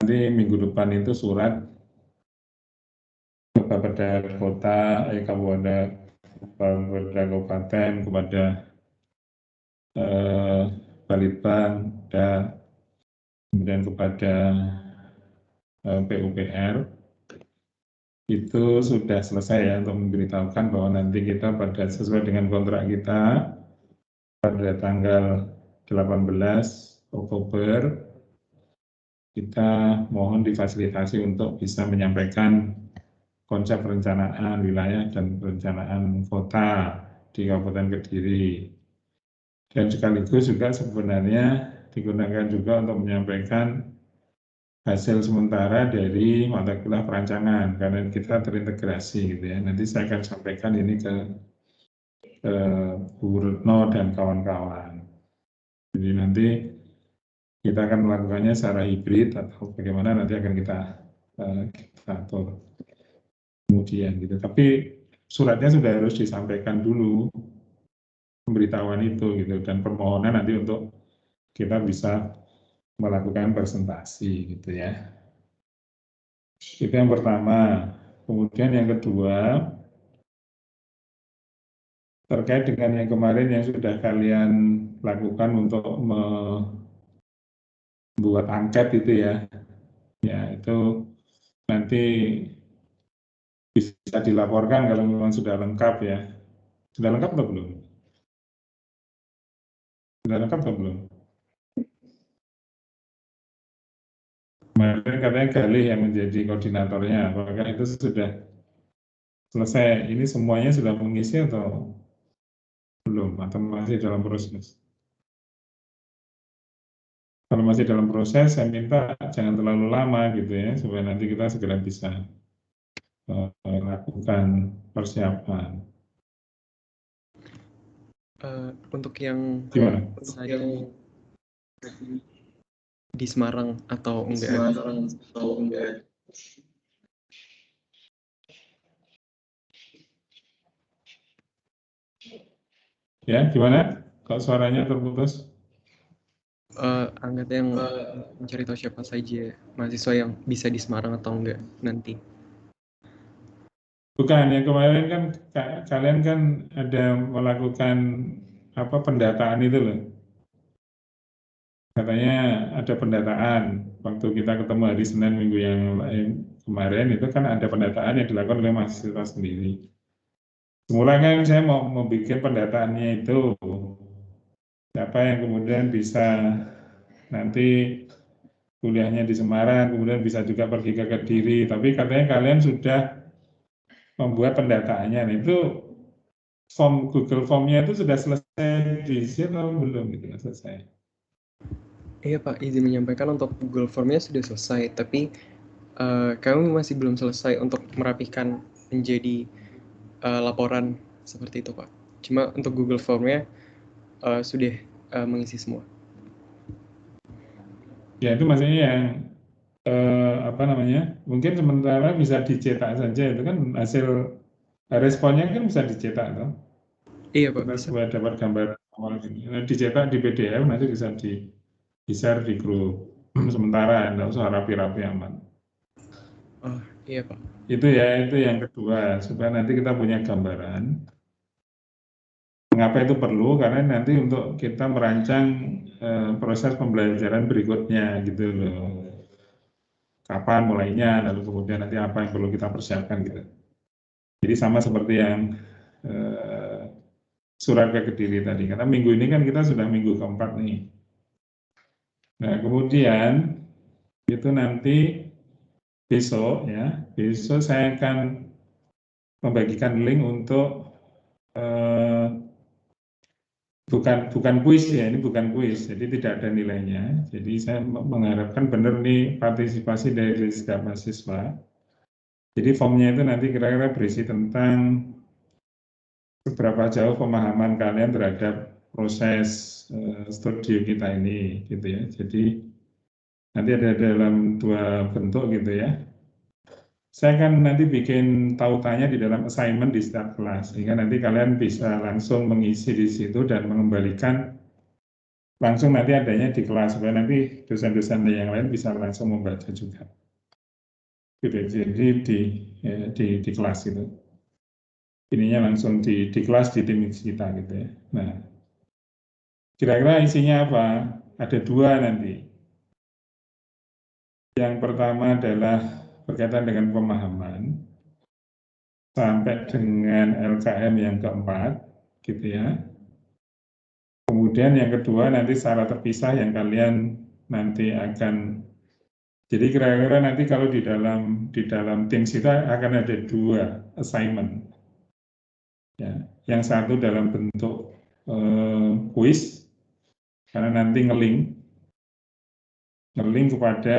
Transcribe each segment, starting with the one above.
nanti minggu depan itu surat kepada kota, kabupaten, kepada Balitbang, dan kemudian kepada PUPR, itu sudah selesai ya untuk memberitahukan bahwa nanti kita sesuai dengan kontrak kita pada tanggal 18 Oktober kita mohon difasilitasi untuk bisa menyampaikan konsep perencanaan wilayah dan perencanaan kota di Kabupaten Kediri. Dan sekaligus juga sebenarnya digunakan juga untuk menyampaikan hasil sementara dari mata kuliah perancangan, karena kita terintegrasi gitu ya. Nanti saya akan sampaikan ini ke Bu Retno dan kawan-kawan. Jadi nanti kita akan melakukannya secara hibrid atau bagaimana nanti akan kita atur kemudian gitu. Tapi suratnya sudah harus disampaikan dulu, pemberitahuan itu gitu, dan permohonan nanti untuk kita bisa melakukan presentasi gitu ya. Itu yang pertama. Kemudian yang kedua, terkait dengan yang kemarin yang sudah kalian lakukan untuk membuat angket itu ya, itu nanti bisa dilaporkan kalau memang sudah lengkap ya. Sudah lengkap atau belum? Sudah lengkap atau belum? Kemarin katanya Galih yang menjadi koordinatornya, apakah itu sudah selesai? Ini semuanya sudah mengisi atau belum? Atau masih dalam proses? Kalau masih dalam proses, saya minta jangan terlalu lama gitu ya, supaya nanti kita segera bisa lakukan persiapan. Untuk yang Gimana? Di Semarang atau enggak? Ya, gimana? Kok suaranya terputus? Angkat yang mencari tahu siapa saja mahasiswa yang bisa di Semarang atau enggak nanti. Bukan, yang kemarin kan kalian kan ada melakukan pendataan itu loh. Katanya ada pendataan waktu kita ketemu hari Senin minggu yang kemarin, itu kan ada pendataan yang dilakukan oleh mahasiswa sendiri. Semula kan saya mau membuat pendataannya itu siapa yang kemudian bisa nanti kuliahnya di Semarang, kemudian bisa juga pergi ke Kediri, tapi katanya kalian sudah membuat pendataannya. Nah, itu form Google Form-nya itu sudah selesai diisi atau belum gitu selesai? Iya Pak, izin menyampaikan untuk Google Form-nya sudah selesai, tapi kami masih belum selesai untuk merapikan menjadi laporan seperti itu Pak. Cuma untuk Google Form-nya sudah mengisi semua. Ya itu maksudnya yang mungkin sementara bisa dicetak saja, itu kan hasil responnya kan bisa dicetak toh. Iya Pak, kita bisa. supaya dapat gambar awal ini. Nah, dicetak di PDF nanti bisa di-share di grup sementara, enggak usah rapi-rapi aman. Oh iya Pak. Itu yang kedua, supaya nanti kita punya gambaran mengapa itu perlu, karena nanti untuk kita merancang proses pembelajaran berikutnya gitu loh. Kapan mulainya, lalu kemudian nanti apa yang perlu kita persiapkan gitu. Jadi sama seperti yang surat ke Kediri tadi, karena minggu ini kan kita sudah minggu keempat nih. Nah kemudian itu nanti besok saya akan membagikan link untuk bukan kuis ya, ini bukan kuis, jadi tidak ada nilainya. Jadi saya mengharapkan benar nih partisipasi dari setiap mahasiswa. Jadi formnya itu nanti kira-kira berisi tentang seberapa jauh pemahaman kalian terhadap proses studi kita ini, gitu ya. Jadi nanti ada dalam dua bentuk gitu ya. Saya akan nanti bikin tautannya di dalam assignment di setiap kelas, sehingga nanti kalian bisa langsung mengisi di situ dan mengembalikan langsung nanti adanya di kelas, supaya nanti dosen-dosen yang lain bisa langsung membaca juga. Gitu, jadi di kelas itu. Ininya langsung di kelas di tim kita gitu ya. Nah, kira-kira isinya apa? Ada dua nanti. Yang pertama adalah berkaitan dengan pemahaman sampai dengan LKM yang keempat, gitu ya. Kemudian yang kedua nanti secara terpisah yang kalian nanti akan, jadi kira-kira nanti kalau di dalam tim kita akan ada dua assignment. Ya, yang satu dalam bentuk quiz, karena nanti ngeling kepada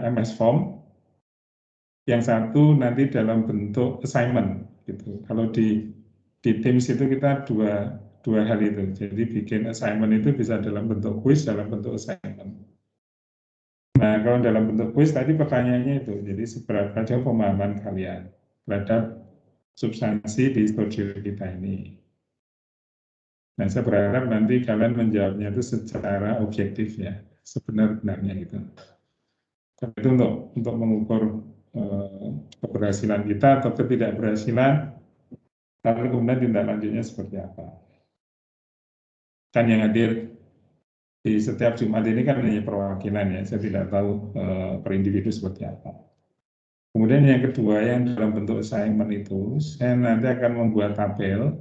MS Form. Yang satu nanti dalam bentuk assignment, gitu. Kalau di Teams itu kita dua hal itu. Jadi bikin assignment itu bisa dalam bentuk quiz, dalam bentuk assignment. Nah, kalau dalam bentuk quiz tadi pertanyaannya itu, jadi seberapa jauh pemahaman kalian terhadap substansi di studio kita ini. Nah, saya berharap nanti kalian menjawabnya itu secara objektif ya, sebenar-benarnya gitu. Itu untuk mengukur keberhasilan kita atau ketidakberhasilan, lalu kemudian tindak lanjutnya seperti apa. Kan yang hadir di setiap Jumat ini kan hanya perwakilan ya, saya tidak tahu per individu seperti apa. Kemudian yang kedua, yang dalam bentuk assignment itu, saya nanti akan membuat tabel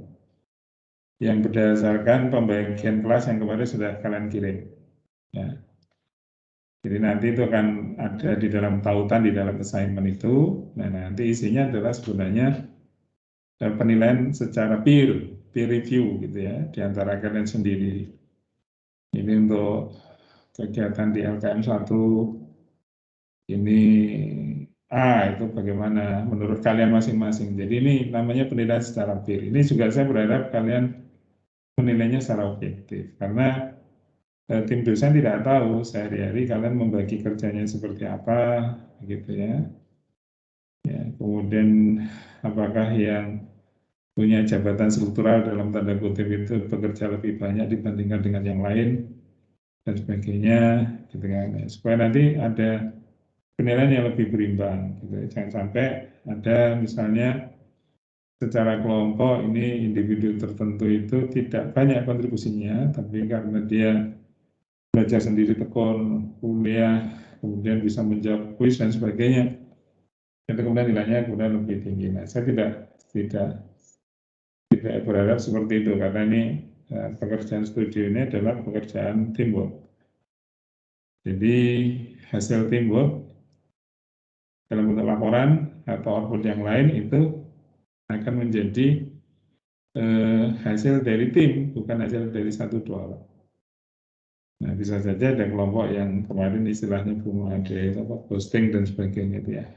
yang berdasarkan pembagian kelas yang kemarin sudah kalian kirim. Ya. Jadi nanti itu akan ada di dalam tautan, di dalam assignment itu. Nah, nanti isinya adalah sebenarnya penilaian secara peer review gitu ya, di antara kalian sendiri. Ini untuk kegiatan di LKM 1, ini itu bagaimana menurut kalian masing-masing. Jadi ini namanya penilaian secara peer. Ini juga saya berharap kalian menilainya secara objektif, karena tim dosen tidak tahu sehari-hari kalian membagi kerjanya seperti apa, gitu ya. Kemudian apakah yang punya jabatan struktural dalam tanda kutip itu bekerja lebih banyak dibandingkan dengan yang lain dan sebagainya, gitu kan. Supaya nanti ada penilaian yang lebih berimbang, gitu. Jangan sampai ada misalnya secara kelompok ini individu tertentu itu tidak banyak kontribusinya, tapi karena dia belajar sendiri tekun, kuliah, kemudian bisa menjawab kuis dan sebagainya, itu kemudian nilainya kemudian lebih tinggi. Nah, saya tidak berharap seperti itu, karena ini pekerjaan studi ini adalah pekerjaan teamwork. Jadi hasil teamwork dalam bentuk laporan atau output yang lain itu akan menjadi hasil dari tim, bukan hasil dari satu dua orang. Nah, bisa saja ada kelompok yang kemarin istilahnya Bumade, posting dan sebagainya itu ya.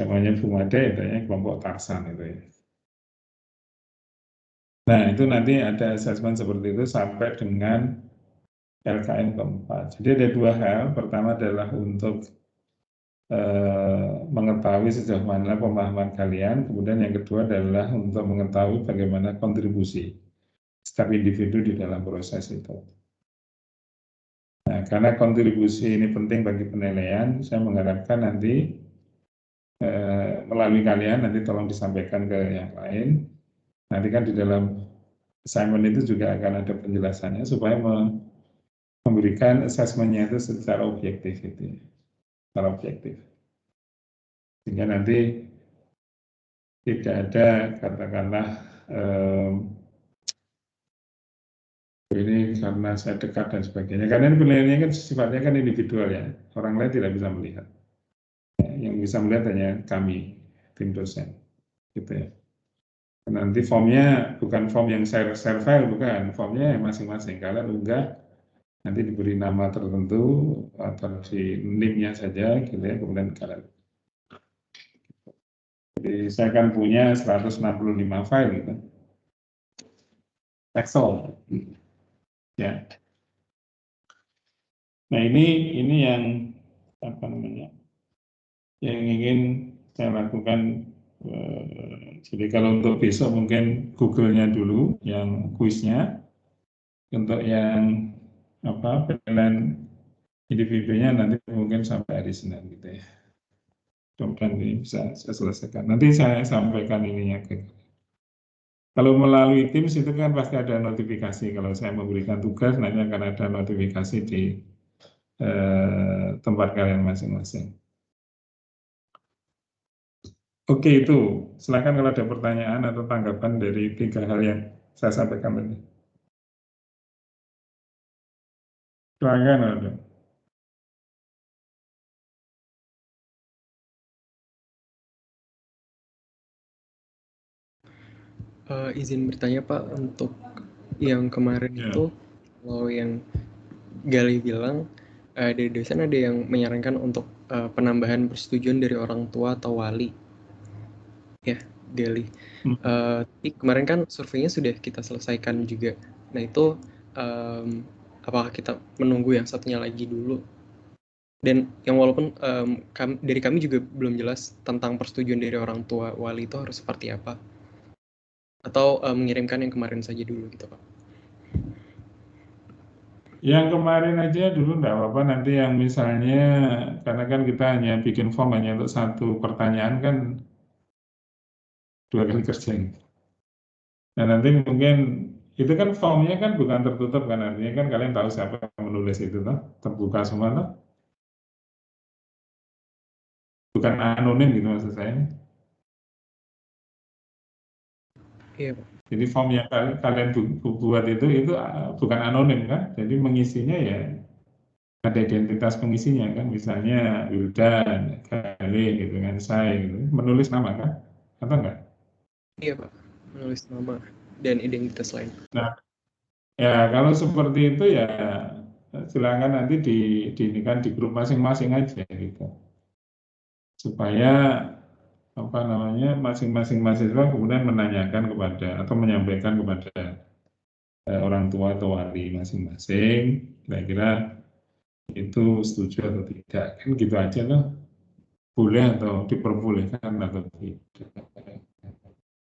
Namanya Bumade, itu ya kelompok Tarsan itu ya. Nah, itu nanti ada asesmen seperti itu sampai dengan LKM keempat. Jadi ada dua hal. Pertama adalah untuk mengetahui sejauh mana pemahaman kalian. Kemudian yang kedua adalah untuk mengetahui bagaimana kontribusi setiap individu di dalam proses itu. Nah, karena kontribusi ini penting bagi penilaian, saya mengharapkan nanti melalui kalian, nanti tolong disampaikan ke yang lain. Nanti kan di dalam assignment itu juga akan ada penjelasannya supaya memberikan asesmennya itu secara objektif itu, secara objektif. Sehingga nanti tidak ada katakanlah ini karena saya dekat dan sebagainya. Karena ini penilaiannya kan sifatnya kan individual ya, orang lain tidak bisa melihat. Yang bisa melihat hanya kami, tim dosen, gitu ya. Nanti formnya bukan form yang share file, bukan, formnya masing-masing. Kalian unggah, nanti diberi nama tertentu atau di link-nya saja, gitu ya, kemudian kalian. Jadi saya kan punya 165 file gitu. Excel. Ya. Nah, ini yang apa namanya? Yang ingin saya lakukan. Jadi kalau untuk besok mungkin Google-nya dulu yang kuisnya. Untuk yang penilaian individunya nanti mungkin sampai hari Senin gitu ya. Kemudian ini bisa saya selesaikan. Nanti saya sampaikan ininya ke. Kalau melalui Teams itu kan pasti ada notifikasi. Kalau saya memberikan tugas, nanti akan ada notifikasi di tempat kalian masing-masing. Oke, itu. Silakan kalau ada pertanyaan atau tanggapan dari 3 hal yang saya sampaikan tadi. Silakan, ada. Izin bertanya Pak, untuk yang kemarin Ya. itu, kalau yang Gali bilang, dari dosen ada yang menyarankan untuk penambahan persetujuan dari orang tua atau wali. Ya, Gali. Tapi kemarin kan surveinya sudah kita selesaikan juga. Nah itu, apakah kita menunggu yang satunya lagi dulu? Dan yang walaupun dari kami juga belum jelas tentang persetujuan dari orang tua wali itu harus seperti apa. Atau mengirimkan yang kemarin saja dulu gitu Pak. Yang kemarin aja dulu enggak apa-apa, nanti yang misalnya, karena kan kita hanya bikin form hanya untuk 1 pertanyaan kan 2 kali kerja. Nah nanti mungkin, itu kan formnya kan bukan tertutup kan, artinya kan kalian tahu siapa yang menulis itu toh, terbuka semua toh. Bukan anonim gitu maksud saya. Iya Pak. Jadi form yang kalian buat itu bukan anonim kan, jadi mengisinya ya ada identitas pengisinya kan, misalnya Wildan, Kali gitu kan, saya gitu, menulis nama kan, atau enggak? Iya Pak, menulis nama dan identitas lain. Nah, ya kalau seperti itu ya silakan nanti ini di grup masing-masing aja gitu, supaya masing-masing mahasiswa kemudian menanyakan kepada atau menyampaikan kepada orang tua atau wali masing-masing, kira-kira itu setuju atau tidak, kan gitu aja loh, boleh atau diperbolehkan atau tidak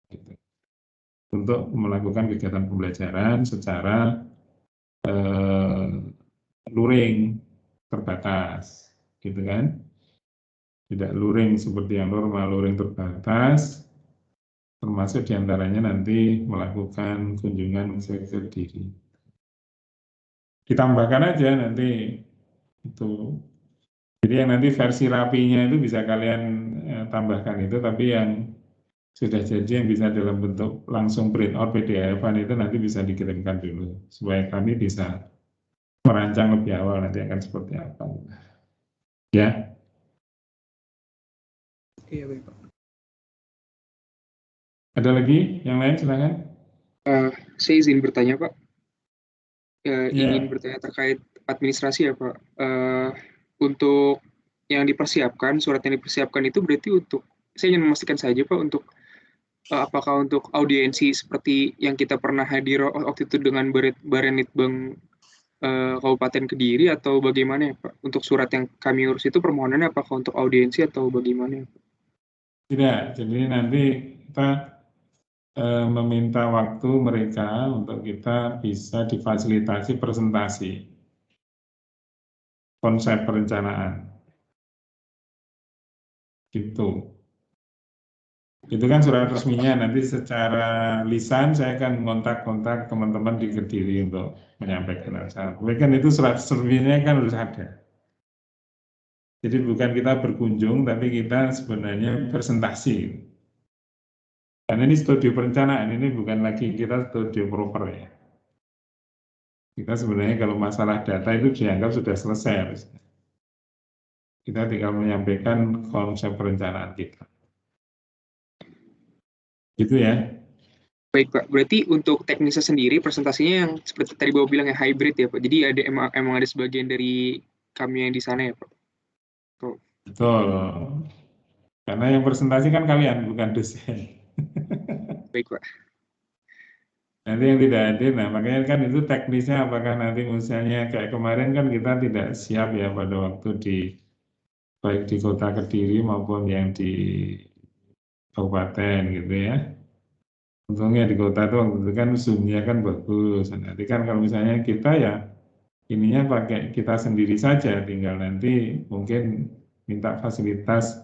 gitu. Untuk melakukan kegiatan pembelajaran secara luring terbatas gitu kan, tidak luring seperti yang normal, luring terbatas, termasuk diantaranya nanti melakukan kunjungan usaha diri. Ditambahkan aja nanti itu, jadi yang nanti versi rapinya itu bisa kalian tambahkan itu, tapi yang sudah jadi yang bisa dalam bentuk langsung print out PDF-an itu nanti bisa dikirimkan dulu supaya kami bisa merancang lebih awal nanti akan seperti apa ya. Iya baik Pak. Ada lagi yang lain, silakan. Saya izin bertanya Pak, ingin Ya. bertanya terkait administrasi ya Pak. Untuk yang dipersiapkan, surat yang dipersiapkan itu berarti untuk, saya ingin memastikan saja Pak, untuk apakah untuk audiensi seperti yang kita pernah hadir waktu itu dengan Barenitbang Kabupaten Kediri, atau bagaimana ya Pak? Untuk surat yang kami urus itu permohonannya apakah untuk audiensi atau bagaimana ya Pak? Tidak, jadi nanti kita meminta waktu mereka untuk kita bisa difasilitasi presentasi konsep perencanaan gitu. Itu kan surat resminya, nanti secara lisan saya akan kontak teman-teman di Kediri untuk menyampaikan hal. Tapi kan itu surat resminya kan harus ada. Jadi bukan kita berkunjung, tapi kita sebenarnya presentasi. Karena ini studi perencanaan, ini bukan lagi kita studi proper ya. Kita sebenarnya kalau masalah data itu dianggap sudah selesai. Kita tinggal menyampaikan konsep perencanaan kita. Gitu ya. Baik Pak, berarti untuk teknisnya sendiri presentasinya yang seperti tadi Bapak bilang ya hybrid ya Pak. Jadi ada emang ada sebagian dari kami yang di sana ya Pak. Betul. Karena yang presentasi kan kalian, bukan dosen. Baik Pak. Nanti yang tidak hadir, nah makanya kan itu teknisnya apakah nanti misalnya kayak kemarin kan kita tidak siap ya pada waktu baik di kota Kediri maupun yang di kabupaten gitu ya. Untungnya di kota itu waktu itu kan zoom-nya kan bagus. Nanti kan kalau misalnya kita ya ininya pakai kita sendiri saja, tinggal nanti mungkin minta fasilitas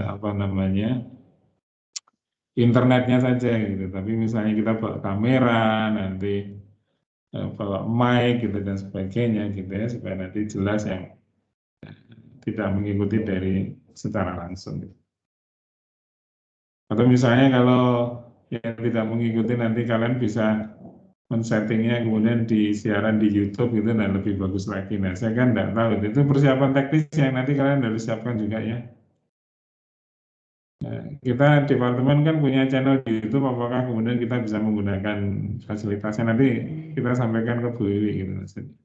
apa namanya internetnya saja gitu. Tapi misalnya kita bawa kamera nanti bawa mic gitu dan sebagainya gitu ya supaya nanti jelas yang tidak mengikuti dari secara langsung. Gitu. Atau misalnya kalau yang tidak mengikuti nanti kalian bisa men-settingnya kemudian di siaran di YouTube gitu dan lebih bagus lagi. Nah saya kan tidak tahu itu persiapan teknis yang nanti kalian harus siapkan juga ya. Nah, kita departemen kan punya channel di YouTube, apakah kemudian kita bisa menggunakan fasilitasnya nanti kita sampaikan ke Bu Wiwi gitu maksudnya.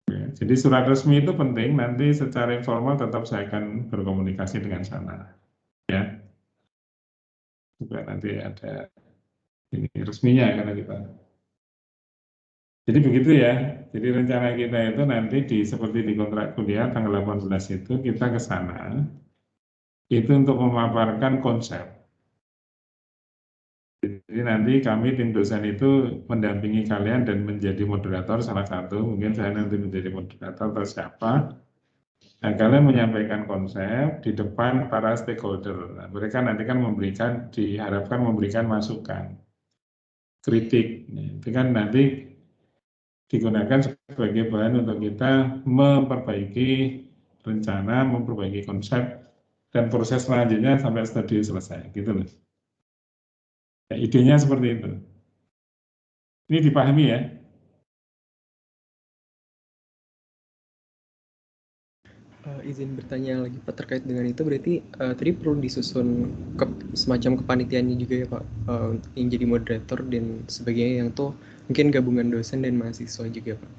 Ya, jadi surat resmi itu penting, nanti secara informal tetap saya akan berkomunikasi dengan sana ya. Supaya nanti ada ini resminya karena kita. Jadi begitu ya. Jadi rencana kita itu nanti seperti di kontrak kuliah tanggal 18 itu kita ke sana itu untuk memaparkan konsep. Jadi nanti kami tim dosen itu mendampingi kalian dan menjadi moderator salah satu. Mungkin saya nanti menjadi moderator atau siapa. Nah, kalian menyampaikan konsep di depan para stakeholder. Nah, mereka nanti kan diharapkan memberikan masukan, kritik. Nah, itu kan nanti digunakan sebagai bahan untuk kita memperbaiki rencana, memperbaiki konsep, dan proses selanjutnya sampai studi selesai. Gitu loh. Ya, idenya seperti itu. Ini dipahami ya? Izin bertanya lagi Pak terkait dengan itu, berarti tadi perlu disusun semacam kepanitiaannya juga ya Pak, yang jadi moderator dan sebagainya, yang tuh mungkin gabungan dosen dan mahasiswa juga Pak.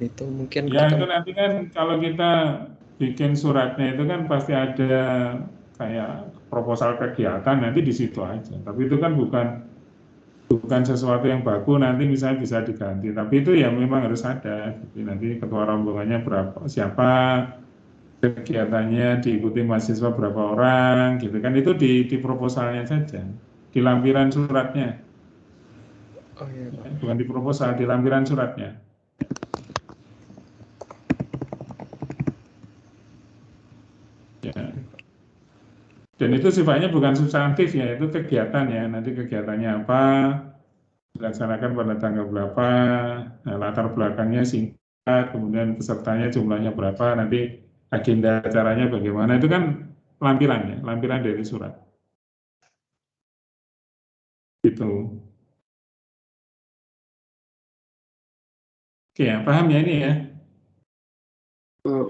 Itu mungkin Ya kita itu nanti kan kalau kita bikin suratnya itu kan pasti ada kayak proposal kegiatan, nanti di situ aja. Tapi itu kan bukan sesuatu yang baku, nanti misalnya bisa diganti. Tapi itu ya memang harus ada. Jadi nanti ketua rombongannya berapa, siapa, kegiatannya diikuti mahasiswa berapa orang, gitu kan. Itu di proposalnya saja, di lampiran suratnya. oh iya Pak. Bukan di proposal, di lampiran suratnya. Ya. Dan itu sifatnya bukan substantif ya, itu kegiatan ya. Nanti kegiatannya apa, dilaksanakan pada tanggal berapa, nah, latar belakangnya singkat, kemudian pesertanya jumlahnya berapa, nanti agenda acaranya bagaimana, itu kan lampirannya, lampiran dari surat. Gitu. Oke ya, paham ya ini ya?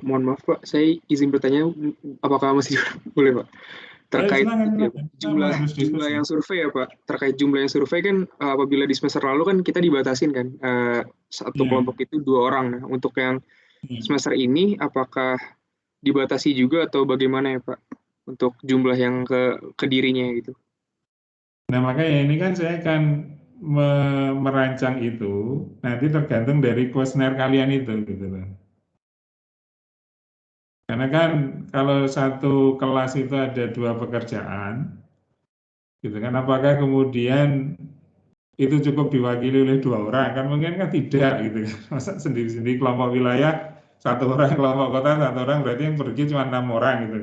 Mohon maaf Pak, saya izin bertanya, apakah masih boleh Pak? Terkait jumlah yang survei ya Pak, terkait jumlah yang survei kan apabila di semester lalu kan kita dibatasin kan, satu kelompok itu 2 orang. Nah, untuk yang semester ini apakah dibatasi juga atau bagaimana ya Pak untuk jumlah yang ke dirinya gitu? Nah makanya ini kan saya akan merancang itu, nanti tergantung dari kuesioner kalian itu gitu loh. Karena kan kalau satu kelas itu ada 2 pekerjaan, gitu kan, apakah kemudian itu cukup diwakili oleh 2 orang? Kan mungkin kan tidak gitu kan. Masa sendiri-sendiri kelompok wilayah, 1 orang, kelompok kota 1 orang, berarti yang pergi cuma 6 orang gitu.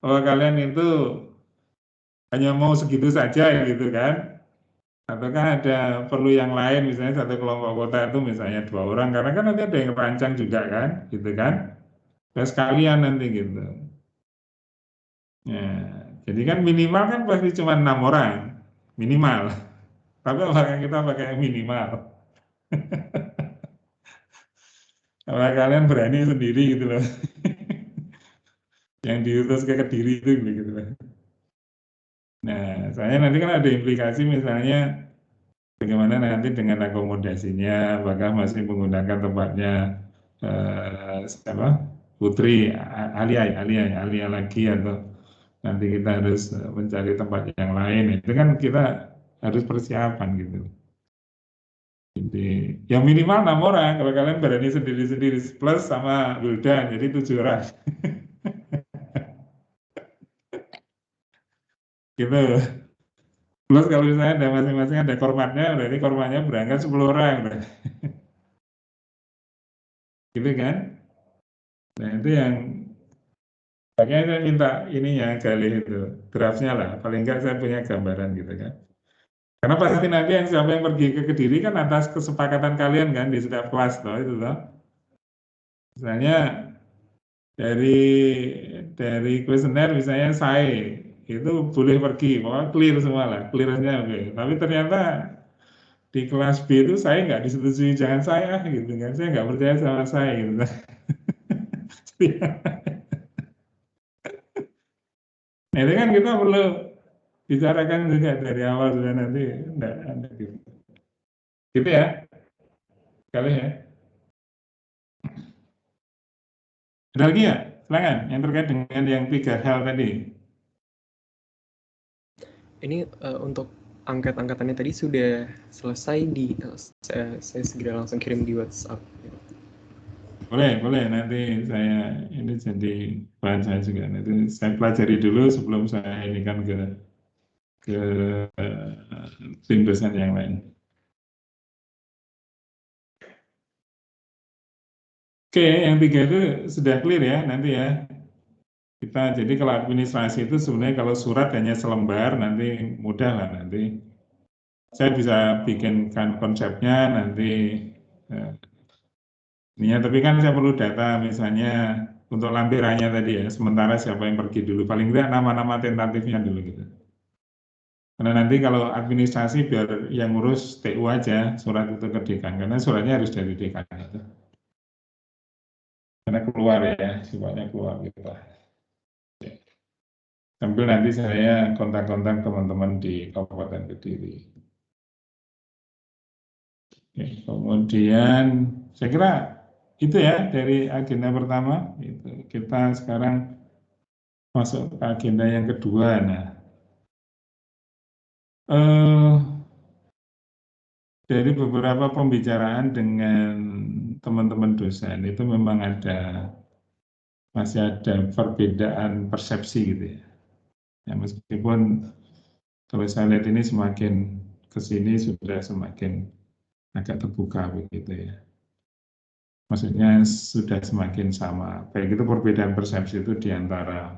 Kalau kalian itu hanya mau segitu saja gitu kan, ataukah ada perlu yang lain, misalnya satu kelompok kota itu misalnya 2 orang, karena kan nanti ada yang rancang juga kan, gitu kan, terus sekalian nanti gitu. Ya, jadi kan minimal kan pasti cuma 6 orang, minimal. Tapi apakah kita pakai yang minimal? Apakah kalian berani sendiri gitu loh? Yang diutus ke Kediri itu gitu loh. Nah, saya nanti kan ada implikasi misalnya bagaimana nanti dengan akomodasinya, apakah masih menggunakan tempatnya siapa? Putri, Alia lagi atau nanti kita harus mencari tempat yang lain. Itu kan kita harus persiapan gitu. Jadi yang minimal 6 orang, kalau kalian berani sendiri-sendiri plus sama Wildan, jadi 7 orang. gitu. Plus kalau misalnya ada masing-masing ada kormatnya, berarti kormatnya berangkat 10 orang. Gitu kan? Nah itu yang makanya saya minta ininya kali itu draftnya lah, paling enggak saya punya gambaran gitu kan. Karena pasti nanti yang siapa yang pergi ke Kediri kan atas kesepakatan kalian kan di setiap kelas toh itu toh. Misalnya dari kuesioner misalnya saya itu boleh pergi, pokoknya clear semua lah, clearnya oke. Tapi ternyata di kelas B itu saya nggak disetujui, jangan saya gitu kan, saya nggak percaya sama saya gitu. Nah itu kan kita perlu bicarakan juga dari awal sudah nanti enggak ada gitu. Gitu ya, kali ya. Ada lagi ya? Silakan yang terkait dengan yang 3 hal tadi. Ini untuk angkat-angkatannya tadi sudah selesai di saya segera langsung kirim di WhatsApp. Boleh nanti saya ini jadi bahan saya juga. Nanti saya pelajari dulu sebelum saya ini kan ke tim dosen yang lain. Oke, yang 3 itu sudah clear ya nanti ya. Kita jadi kalau administrasi itu sebenarnya kalau surat hanya selembar nanti mudah lah nanti. Saya bisa bikinkan konsepnya nanti ininya, tapi kan saya perlu data misalnya untuk lampirannya tadi ya. Sementara siapa yang pergi dulu, paling tidak nama-nama tentatifnya dulu gitu. Karena nanti kalau administrasi biar yang ngurus TU aja surat itu ke dekan, karena suratnya harus dari dekan itu. Karena keluar ya, sifatnya keluar gitu lah. Sambil nanti saya kontak-kontak teman-teman di Kabupaten Kediri. Oke, kemudian saya kira itu ya dari agenda pertama. Kita sekarang masuk ke agenda yang kedua. Nah, dari beberapa pembicaraan dengan teman-teman dosen itu memang masih ada perbedaan persepsi gitu ya. Ya meskipun kalau saya lihat ini semakin ke sini sudah semakin agak terbuka begitu ya. Maksudnya sudah semakin sama. Baik itu perbedaan persepsi itu di antara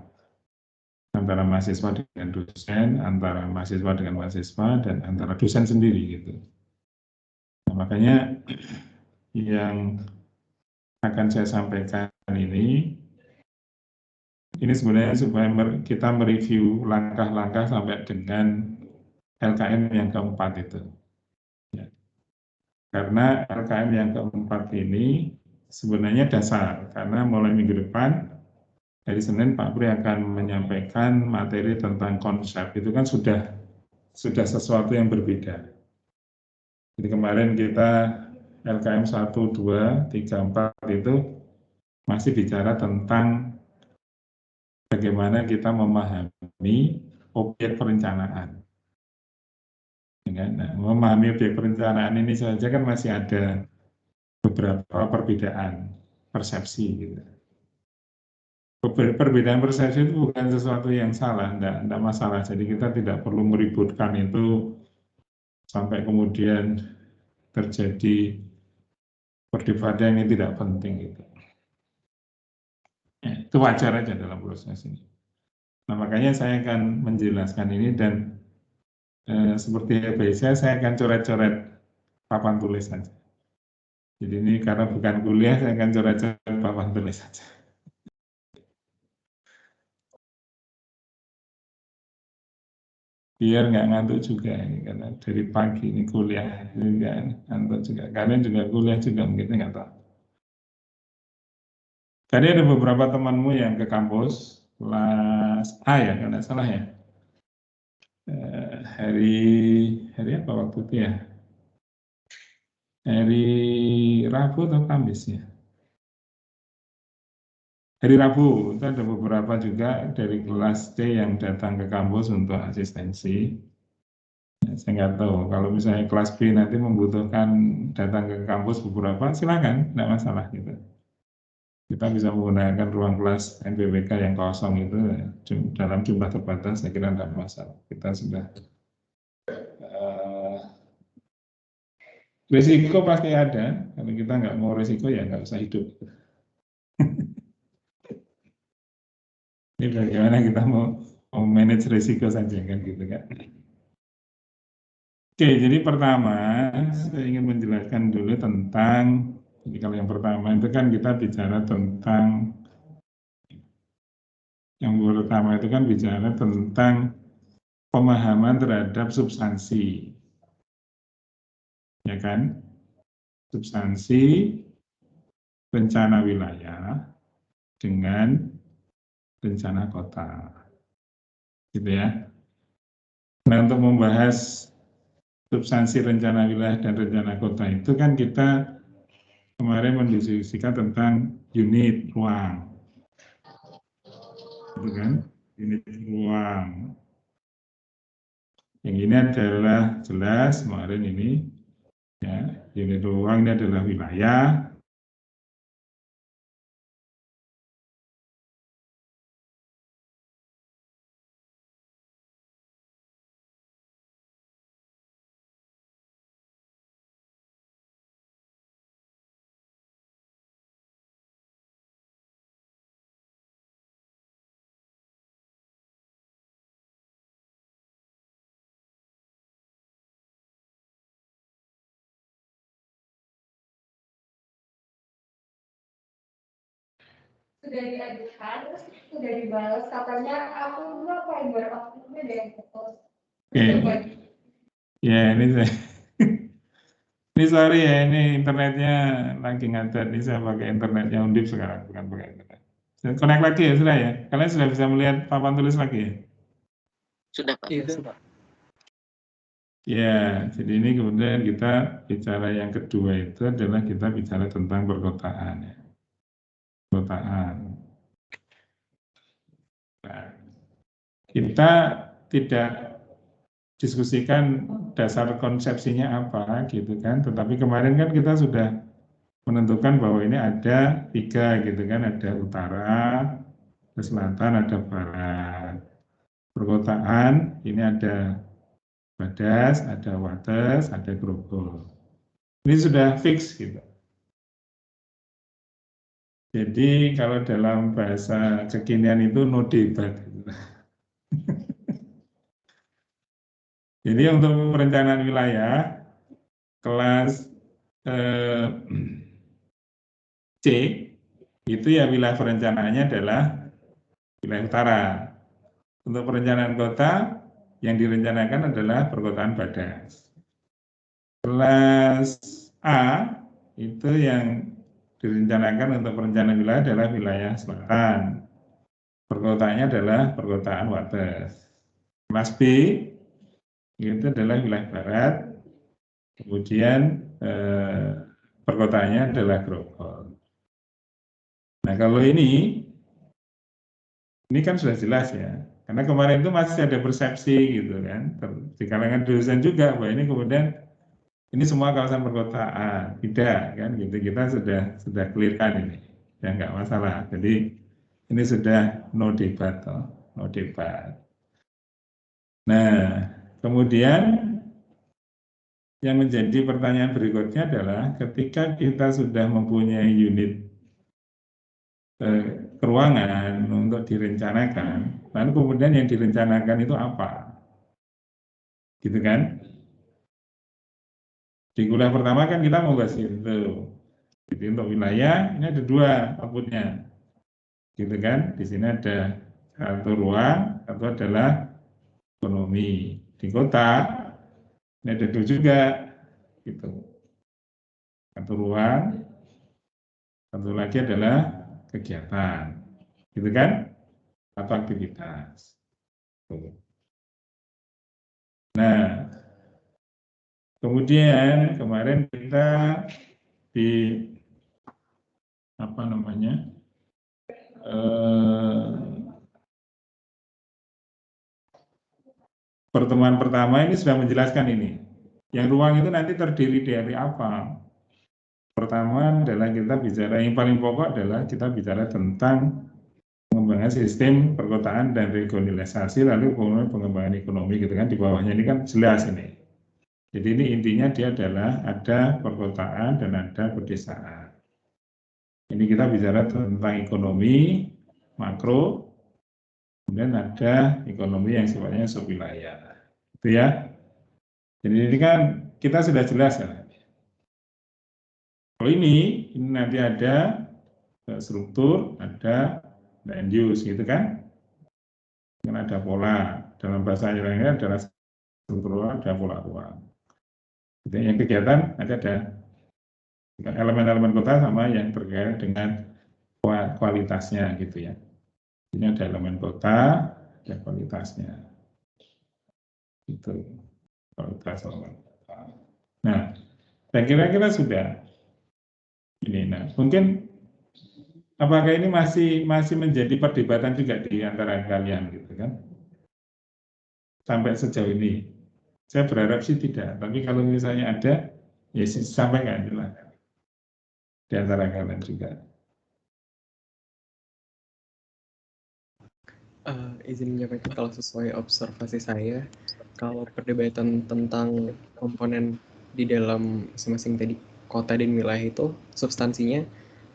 mahasiswa dengan dosen, antara mahasiswa dengan mahasiswa, dan antara dosen sendiri gitu. Nah, makanya yang akan saya sampaikan ini sebenarnya supaya kita mereview langkah-langkah sampai dengan LKM yang keempat itu. Ya. Karena LKM yang keempat ini sebenarnya dasar, karena mulai minggu depan, hari Senin Pak Pri akan menyampaikan materi tentang konsep, itu kan sudah sesuatu yang berbeda. Jadi kemarin kita LKM 1, 2, 3, 4 itu masih bicara tentang bagaimana kita memahami objek perencanaan. Nah, memahami objek perencanaan ini saja kan masih ada beberapa perbedaan persepsi. Gitu. Perbedaan persepsi itu bukan sesuatu yang salah, enggak masalah. Jadi kita tidak perlu meributkan itu sampai kemudian terjadi perdebatan yang tidak penting. Gitu. Ya, itu wajar aja dalam proses ini. Nah makanya saya akan menjelaskan ini dan seperti biasa saya akan coret-coret papan tulis saja. Jadi ini karena bukan kuliah, saya akan coret-coret papan tulis saja. Biar nggak ngantuk juga ini, karena dari pagi ini kuliah juga ngantuk juga. Kalian juga kuliah juga mungkin nggak tahu. Tadi ada beberapa temanmu yang ke kampus kelas A ya, kalau nggak salah ya. Hari apa waktu itu ya? Hari Rabu atau Kamis ya? Hari Rabu itu ada beberapa juga dari kelas C yang datang ke kampus untuk asistensi. Saya nggak tahu, kalau misalnya kelas B nanti membutuhkan datang ke kampus beberapa, silakan, tidak masalah gitu. Kita bisa menggunakan ruang kelas NPWK yang kosong itu dalam jumlah terbatas, saya kira tidak masalah. Kita sudah risiko pasti ada. Kalau kita nggak mau risiko ya nggak usah hidup. Ini bagaimana kita mau manage risiko saja kan gitu kan. Oke, jadi pertama saya ingin menjelaskan dulu tentang, jadi kalau yang pertama itu kan kita bicara tentang, yang pertama itu kan bicara tentang pemahaman terhadap substansi, ya kan? Substansi rencana wilayah dengan rencana kota, gitu ya. Nah, untuk membahas substansi rencana wilayah dan rencana kota itu kan kita kemarin mendiskusikan tentang unit ruang, gitu kan? Unit ruang. Yang ini adalah jelas kemarin ini, ya, unit ruang ini adalah wilayah. Sudah diajukan, terus sudah dibalas, katanya aku dulu fiber optiknya ada yang putus. Ya, ini saya. Ini sorry ya, ini internetnya lagi ngadat. Ini saya pakai internetnya Undip sekarang, bukan pakai internet. Saya connect lagi ya, sudah ya? Kalian sudah bisa melihat papan tulis lagi ya? Sudah, Pak. Iya, Pak. Ya, jadi ini kemudian kita bicara yang kedua itu adalah kita bicara tentang perkotaan. Ya. Perkotaan. Nah, kita tidak diskusikan dasar konsepsinya apa gitu kan, tetapi kemarin kan kita sudah menentukan bahwa ini ada 3 gitu kan, ada utara, ada selatan, ada barat. Perkotaan ini ada Badas, ada Wates, ada Grogol. Ini sudah fix gitu. Jadi kalau dalam bahasa kekinian itu no debat. Jadi untuk perencanaan wilayah kelas C itu ya wilayah perencanaannya adalah wilayah utara. Untuk perencanaan kota yang direncanakan adalah perkotaan Badas. Kelas A itu yang direncanakan untuk perencanaan wilayah adalah wilayah selatan. Perkotaannya adalah perkotaan Wates. Kelas B itu adalah wilayah barat. Kemudian perkotaannya adalah Grogol. Nah kalau ini kan sudah jelas ya. Karena kemarin itu masih ada persepsi gitu kan. Di kalangan dosen juga bahwa ini kemudian ini semua kawasan perkotaan. Tidak kan gitu. Kita sudah clearkan ini. Ya nggak masalah. Jadi ini sudah no debat. No debat. Nah kemudian yang menjadi pertanyaan berikutnya adalah ketika kita sudah mempunyai unit keruangan untuk direncanakan, lalu kemudian yang direncanakan itu apa? Gitu kan? Di kuliah pertama kan kita mau bahas itu. Jadi untuk wilayah ini ada 2 outputnya. Gitu kan? Di sini ada satu ruang, satu adalah ekonomi. Di kota ini ada 2 juga. Gitu. Satu ruang, satu lagi adalah kegiatan. Gitu kan? Atau aktivitas. Nah, kemudian kemarin kita di apa namanya pertemuan pertama ini sudah menjelaskan ini. Yang ruang itu nanti terdiri dari apa? Pertama adalah kita bicara, yang paling pokok adalah kita bicara tentang pengembangan sistem perkotaan dan regionalisasi, lalu kemudian pengembangan ekonomi gitu kan, di bawahnya ini kan jelas ini. Jadi ini intinya dia adalah ada perkotaan dan ada pedesaan. Ini kita bicara tentang ekonomi makro, kemudian ada ekonomi yang sifatnya subwilayah. Itu ya. Jadi ini kan kita sudah jelas ya. Kalau ini nanti ada struktur, ada land use gitu kan. Kan ada pola, dalam bahasa yang lainnya adalah struktural, ada pola ruang. Jadi yang kegiatan ada elemen-elemen kota sama yang terkait dengan kualitasnya gitu ya. Ini ada elemen kota, ada kualitasnya. Itu kualitas elemen kota. Nah, saya kira-kira sudah. Ini, nah mungkin apakah ini masih menjadi perdebatan juga di antara kalian gitu kan? Sampai sejauh ini, saya berharap sih tidak. Tapi kalau misalnya ada, ya sampaikan jelas di antara kalian juga. Izin menyampaikan kalau sesuai observasi saya, kalau perdebatan tentang komponen di dalam masing-masing tadi kota dan wilayah itu substansinya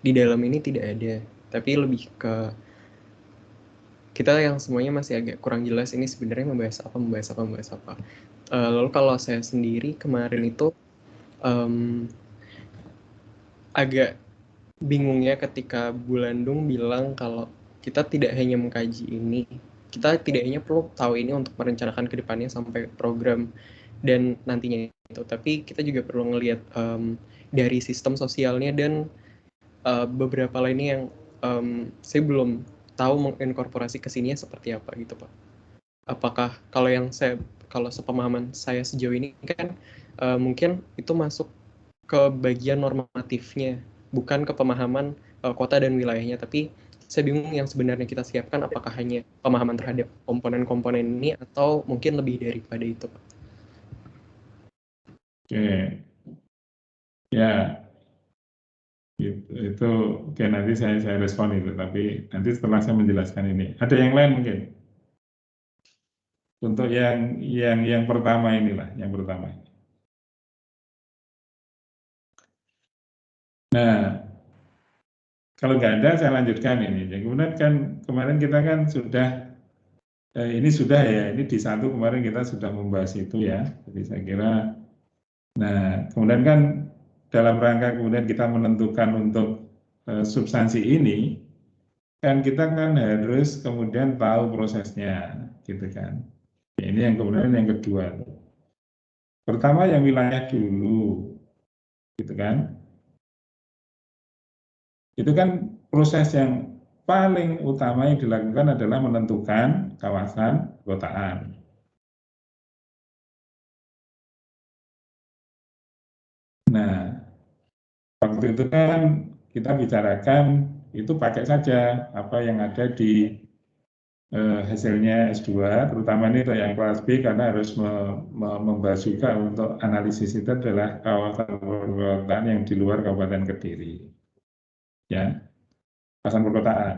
di dalam ini tidak ada, tapi lebih ke kita yang semuanya masih agak kurang jelas ini sebenarnya membahas apa. Lalu kalau saya sendiri kemarin itu agak bingung ya ketika Bu Landung bilang kalau kita tidak hanya mengkaji ini, kita tidak hanya perlu tahu ini untuk merencanakan ke depannya sampai program dan nantinya itu, tapi kita juga perlu ngelihat dari sistem sosialnya dan beberapa lainnya yang saya belum tahu menginkorporasi ke sininya seperti apa gitu Pak. Apakah kalau sepemahaman saya sejauh ini kan mungkin itu masuk ke bagian normatifnya, bukan ke pemahaman kota dan wilayahnya, tapi saya bingung yang sebenarnya kita siapkan apakah hanya pemahaman terhadap komponen-komponen ini atau mungkin lebih daripada itu, Pak. Oke, ya itu oke, nanti saya respon itu, tapi nanti setelah saya menjelaskan ini, ada yang lain mungkin untuk yang pertama inilah, yang pertama. Nah, kalau nggak ada saya lanjutkan ini. Ya, kemudian kan kemarin kita kan sudah ini sudah ya, ini di satu kemarin kita sudah membahas itu ya. Jadi saya kira, nah kemudian kan dalam rangka kemudian kita menentukan untuk substansi ini, kan kita kan harus kemudian tahu prosesnya, gitu kan. Ya, ini yang kemudian yang kedua. Pertama yang wilayah dulu, gitu kan. Itu kan proses yang paling utama yang dilakukan adalah menentukan kawasan perkotaan. Nah, waktu itu kan kita bicarakan itu pakai saja apa yang ada di hasilnya S2, terutama ini untuk yang kelas B karena harus membahas juga untuk analisis itu adalah kawasan perkotaan yang di luar Kabupaten Kediri. Ya, kawasan perkotaan.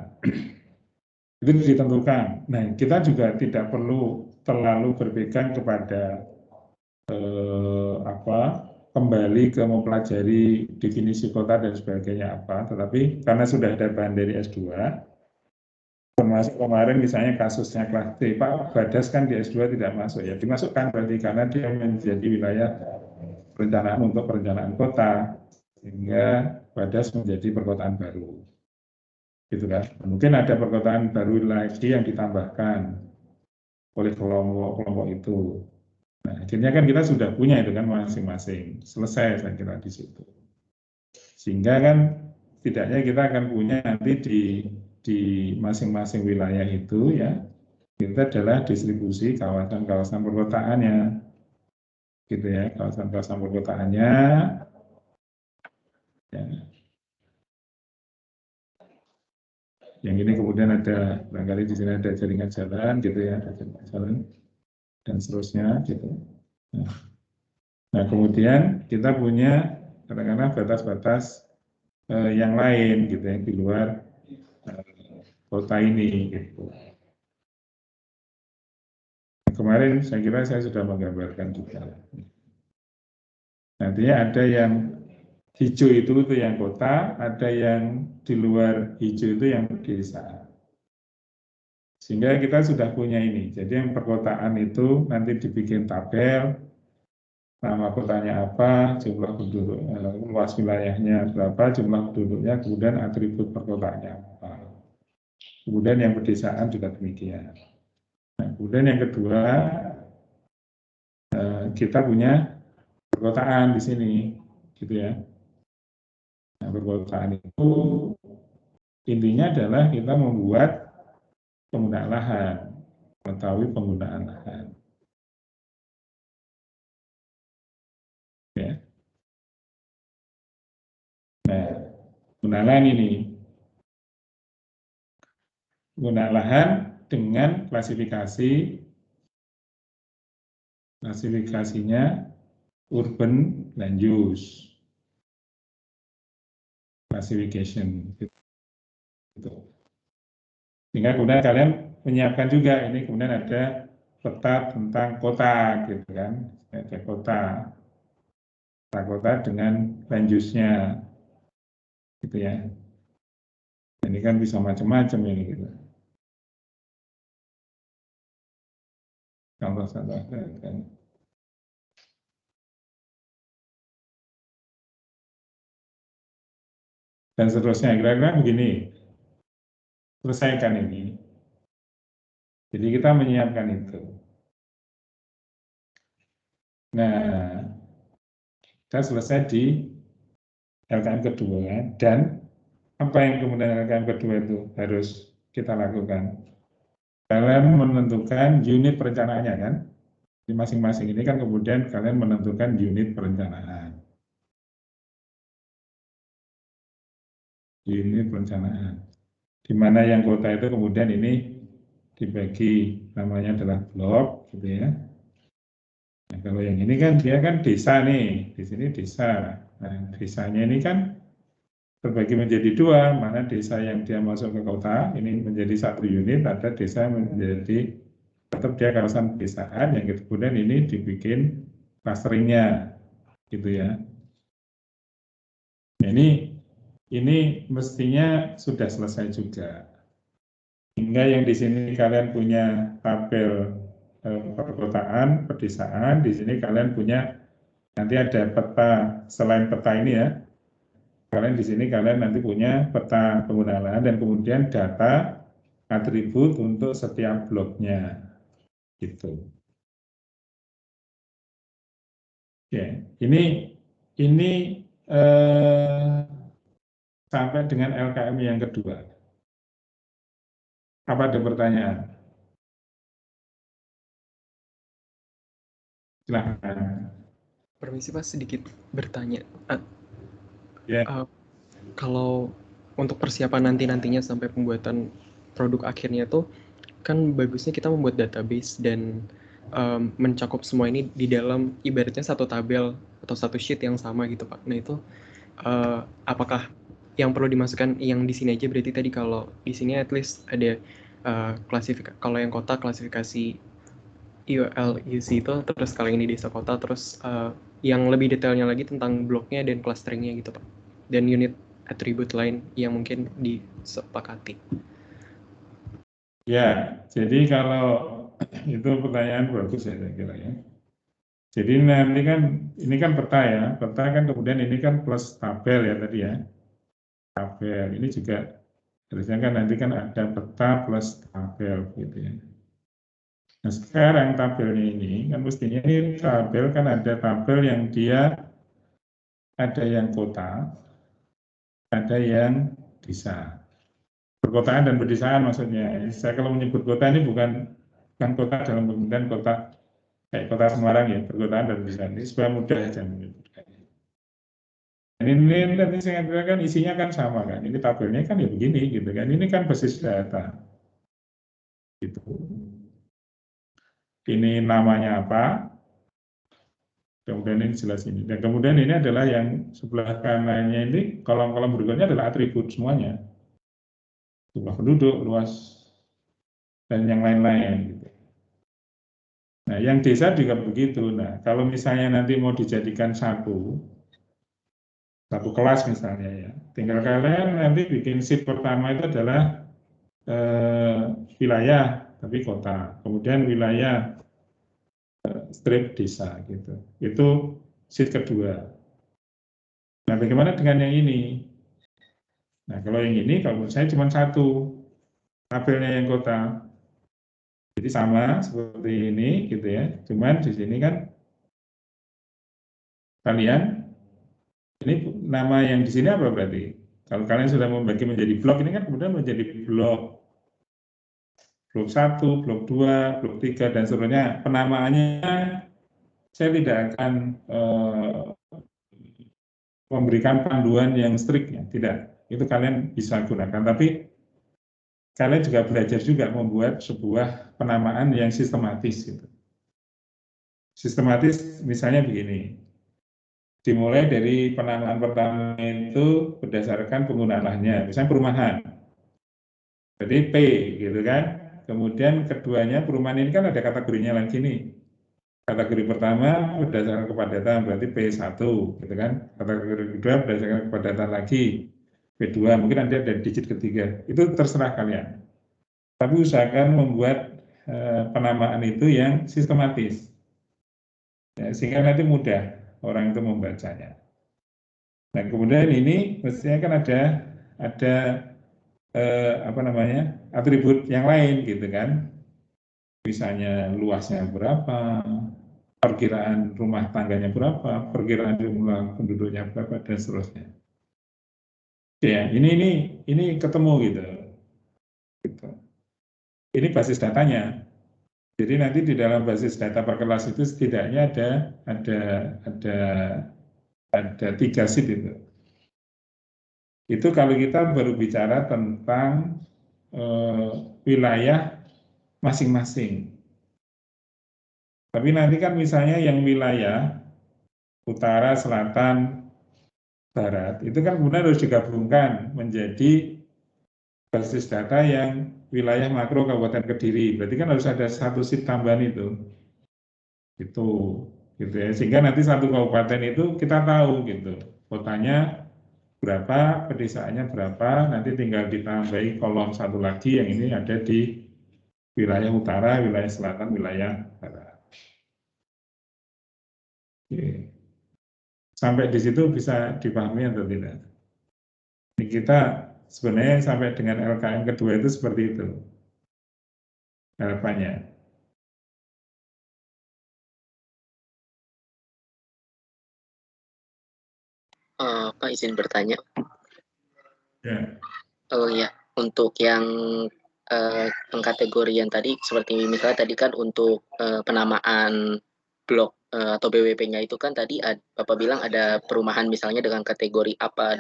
Itu ditentukan. Nah, kita juga tidak perlu terlalu berpegang kepada kembali ke mempelajari definisi kota dan sebagainya apa, tetapi karena sudah ada bahan dari S2, termasuk kemarin misalnya kasusnya kelas D, Pak Badas kan di S2 tidak masuk ya, dimasukkan berarti karena dia menjadi wilayah perencanaan untuk perencanaan kota, sehingga Badas menjadi perkotaan baru. Gitu kan. Mungkin ada perkotaan baru lagi yang ditambahkan oleh kelompok-kelompok itu. Nah, akhirnya kan kita sudah punya itu kan masing-masing. Selesai saya kira di situ. Sehingga kan tidaknya kita akan punya nanti di masing-masing wilayah itu ya, itu adalah distribusi kawasan-kawasan perkotaannya. Gitu ya, kawasan-kawasan perkotaannya. Ya. Yang ini kemudian ada, barangkali di sini ada jaringan jalan gitu ya, ada jaringan jalan dan seterusnya gitu. Nah kemudian kita punya Karena batas-batas yang lain gitu ya, di luar kota ini gitu. Kemarin saya kira saya sudah menggambarkan juga. Nantinya ada yang hijau itu yang kota, ada yang di luar hijau itu yang desa. Sehingga kita sudah punya ini. Jadi yang perkotaan itu nanti dibikin tabel, nama kotanya apa, jumlah penduduk, luas wilayahnya berapa, jumlah penduduknya, kemudian atribut perkotaannya apa. Kemudian yang pedesaan juga demikian. Nah, kemudian yang kedua, kita punya perkotaan di sini, gitu ya. Nah, perkotaan itu intinya adalah kita membuat penggunaan lahan, mengetahui penggunaan lahan. Ya. Nah, penggunaan lahan ini, penggunaan lahan dengan klasifikasinya urban land use classification. Gitu. Sehingga kemudian kalian menyiapkan juga ini, kemudian ada peta tentang kota, gitu kan? Ada kota dengan land use-nya, gitu ya. Ini kan bisa macam-macam ini, gitu. Contoh-contoh kan. Dan seterusnya, kira-kira begini. Selesaikan ini. Jadi kita menyiapkan itu. Nah, kita selesai di LKM kedua, dan apa yang kemudian LKM kedua itu harus kita lakukan? Kalian menentukan unit perencanaannya kan? Di masing-masing ini kan kemudian kalian menentukan unit perencanaan. Unit perencanaan. Di mana yang kota itu kemudian ini dibagi, namanya adalah blok, gitu ya. Nah, kalau yang ini kan dia kan desa nih, di sini desa. Nah, desanya ini kan terbagi menjadi dua, mana desa yang dia masuk ke kota, ini menjadi satu unit, ada desa menjadi tetap dia kawasan pedesaan, yang kemudian ini dibikin clusteringnya, gitu ya. Nah, ini mestinya sudah selesai juga. Hingga yang di sini kalian punya tabel perkotaan, pedesaan, di sini kalian punya, nanti ada peta, selain peta ini ya, kalian di sini kalian nanti punya peta penggunaan lahan dan kemudian data atribut untuk setiap bloknya, gitu. Ya, ini sampai dengan LKM yang kedua. Apa ada pertanyaan? Silahkan. Permisi Pak, sedikit bertanya. Ya. Kalau untuk persiapan nantinya sampai pembuatan produk akhirnya tuh, kan bagusnya kita membuat database dan mencakup semua ini di dalam ibaratnya satu tabel atau satu sheet yang sama gitu Pak. Nah itu apakah yang perlu dimasukkan yang di sini aja, berarti tadi kalau di sini at least ada klasifikasi, kalau yang kota klasifikasi ULUC itu, terus kalau ini desa kota, terus yang lebih detailnya lagi tentang bloknya dan clusteringnya gitu Pak, dan unit atribut lain yang mungkin disepakati. Ya, jadi kalau itu pertanyaan bagus ya saya kira ya. Jadi nanti kan ini kan peta ya, peta kan kemudian ini kan plus tabel ya tadi ya. Tabel ini juga harusnya kan nanti kan ada peta plus tabel gitu ya. Nah sekarang tabelnya ini kan mestinya ini tabel kan ada tabel yang dia ada yang kota, ada yang desa. Perkotaan dan pedesaan maksudnya. Saya kalau menyebut kota ini bukan kota dalam pengertian kota kayak kota Semarang ya, perkotaan dan pedesaan ini supaya mudah aja menyebutkannya. Ini nanti saya katakan isinya kan sama kan. Ini tabelnya kan ya begini gitu kan. Ini kan basis data. Gitu. Ini namanya apa? Kemudian ini jelas ini. Dan kemudian ini adalah yang sebelah kanannya ini, kolom-kolom berikutnya adalah atribut semuanya. Jumlah penduduk, luas, dan yang lain-lain. Gitu. Nah, yang desa juga begitu. Nah, kalau misalnya nanti mau dijadikan satu kelas misalnya ya, tinggal kalian nanti bikin sheet pertama itu adalah wilayah, tapi kota. Kemudian wilayah strip desa gitu. Itu sheet kedua. Nah, bagaimana dengan yang ini? Nah, kalau yang ini, kalau menurut saya cuma satu, tabelnya yang kota. Jadi sama seperti ini, gitu ya. Cuman di sini kan kalian, ini nama yang di sini apa berarti? Kalau kalian sudah membagi menjadi blok, ini kan kemudian menjadi blok 1, blok 2, blok 3, dan seterusnya. Penamaannya saya tidak akan memberikan panduan yang strict ya, tidak. Itu kalian bisa gunakan, tapi kalian juga belajar juga membuat sebuah penamaan yang sistematis gitu. Sistematis misalnya begini. Dimulai dari penamaan pertama itu berdasarkan penggunaan lahannya, misalnya perumahan. Jadi P gitu kan. Kemudian keduanya perumahan ini kan ada kategorinya lagi nih. Kategori pertama berdasarkan kepadatan berarti P1 gitu kan. Kategori kedua berdasarkan kepadatan lagi P2, mungkin nanti ada digit ketiga. Itu terserah kalian. Tapi usahakan membuat penamaan itu yang sistematis. Ya, sehingga nanti mudah orang itu membacanya. Nah, kemudian ini mestinya kan ada atribut yang lain gitu kan. Misalnya luasnya berapa, perkiraan rumah tangganya berapa, perkiraan jumlah penduduknya berapa, dan seterusnya. Ya, ini ketemu gitu. Ini basis datanya. Jadi nanti di dalam basis data per kelas itu setidaknya ada 3 sheet itu. Itu kalau kita baru bicara tentang wilayah masing-masing. Tapi nanti kan misalnya yang wilayah utara, selatan, barat, itu kan kemudian harus digabungkan menjadi basis data yang wilayah makro Kabupaten Kediri. Berarti kan harus ada satu sheet tambahan itu. Itu gitu ya. Sehingga nanti satu kabupaten itu kita tahu gitu. Kotanya berapa, pedesaannya berapa, nanti tinggal ditambahi kolom satu lagi yang ini ada di wilayah utara, wilayah selatan, wilayah barat. Oke. Sampai di situ bisa dipahami atau tidak? Ini kita sebenarnya sampai dengan LKM kedua itu seperti itu harapannya. Pak izin bertanya. Ya. Oh ya, untuk yang pengkategorian tadi, seperti misalnya tadi kan untuk penamaan blok atau BWP-nya itu kan tadi Bapak bilang ada perumahan misalnya dengan kategori apa,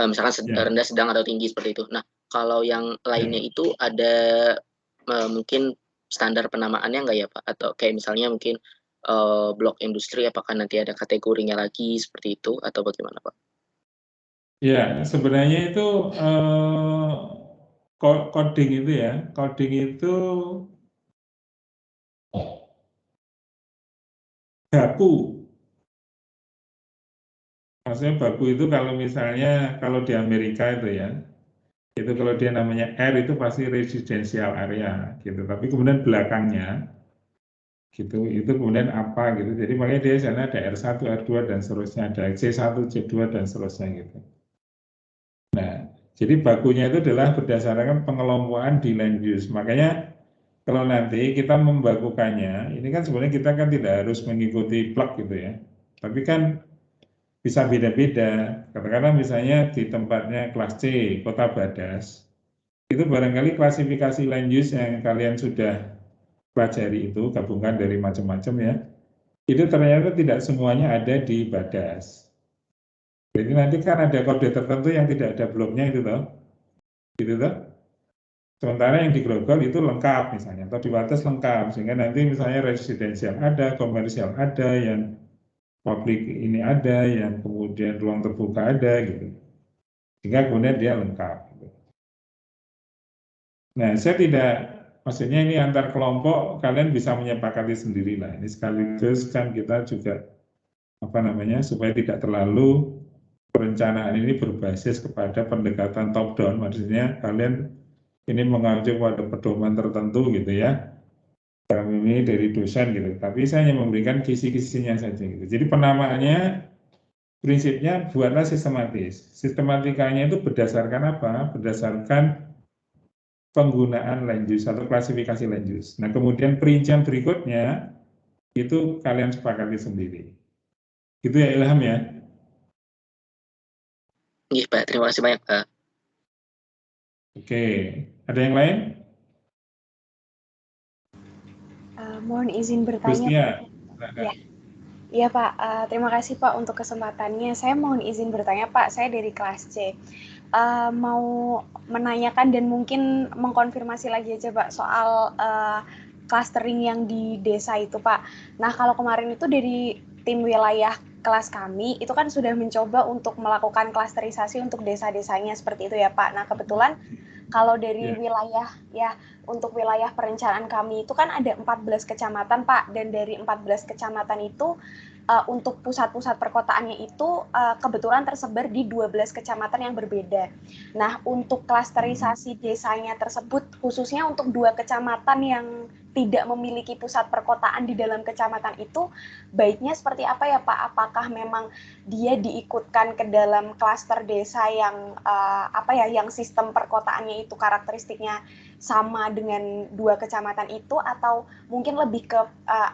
misalkan rendah, sedang, atau tinggi seperti itu. Nah, kalau yang lainnya itu ada mungkin standar penamaannya nggak ya Pak? Atau kayak misalnya mungkin blok industri, apakah nanti ada kategorinya lagi seperti itu atau bagaimana Pak? Ya, sebenarnya itu coding itu ya, coding itu baku. Maksudnya baku itu kalau misalnya kalau di Amerika itu ya, itu kalau dia namanya R itu pasti residential area gitu. Tapi kemudian belakangnya gitu itu kemudian apa gitu. Jadi makanya dia sana ada R1, R2 dan seterusnya, ada C1, C2 dan seterusnya gitu. Nah, jadi bakunya itu adalah berdasarkan pengelompokan di land use. Makanya kalau nanti kita membakukannya, ini kan sebenarnya kita kan tidak harus mengikuti plug gitu ya. Tapi kan bisa beda-beda. Katakanlah misalnya di tempatnya kelas C, Kota Badas, itu barangkali klasifikasi land use yang kalian sudah pelajari itu, gabungan dari macam-macam ya, itu ternyata tidak semuanya ada di Badas. Jadi nanti kan ada kode tertentu yang tidak ada bloknya itu toh, gitu toh. Sementara yang di Grogol itu lengkap misalnya, atau di Wates lengkap, sehingga nanti misalnya residensial ada, komersial ada, yang publik ini ada, yang kemudian ruang terbuka ada gitu. Sehingga kemudian dia lengkap. Gitu. Nah, saya tidak, maksudnya ini antar kelompok kalian bisa menyepakati sendiri lah. Ini sekaligus kan kita juga apa namanya supaya tidak terlalu perencanaan ini berbasis kepada pendekatan top down, maksudnya kalian ini mengacu pada pedoman tertentu gitu ya. Kami ini dari dosen gitu, tapi saya hanya memberikan kisi-kisinya saja gitu. Jadi penamaannya prinsipnya buatlah sistematis. Sistematikanya itu berdasarkan apa? Berdasarkan penggunaan land use atau klasifikasi land use. Nah, kemudian perincian berikutnya itu kalian sepakati sendiri. Itu ya Ilham ya. Iya Pak, terima kasih banyak Pak. Oke, ada yang lain? Mohon izin bertanya. Gustia. Ya. Iya Pak, terima kasih Pak untuk kesempatannya. Saya mohon izin bertanya Pak, saya dari kelas C. Mau menanyakan dan mungkin mengkonfirmasi lagi aja Pak soal clustering yang di desa itu Pak. Nah kalau kemarin itu dari tim wilayah kelas kami itu kan sudah mencoba untuk melakukan klasterisasi untuk desa-desanya seperti itu ya Pak. Nah kebetulan kalau dari wilayah ya untuk wilayah perencanaan kami itu kan ada 14 kecamatan Pak, dan dari 14 kecamatan itu untuk pusat-pusat perkotaannya itu kebetulan tersebar di 12 kecamatan yang berbeda. Nah, untuk klasterisasi desanya tersebut khususnya untuk 2 kecamatan yang tidak memiliki pusat perkotaan di dalam kecamatan itu baiknya seperti apa ya Pak? Apakah memang dia diikutkan ke dalam klaster desa yang yang sistem perkotaannya itu karakteristiknya sama dengan 2 kecamatan itu, atau mungkin lebih ke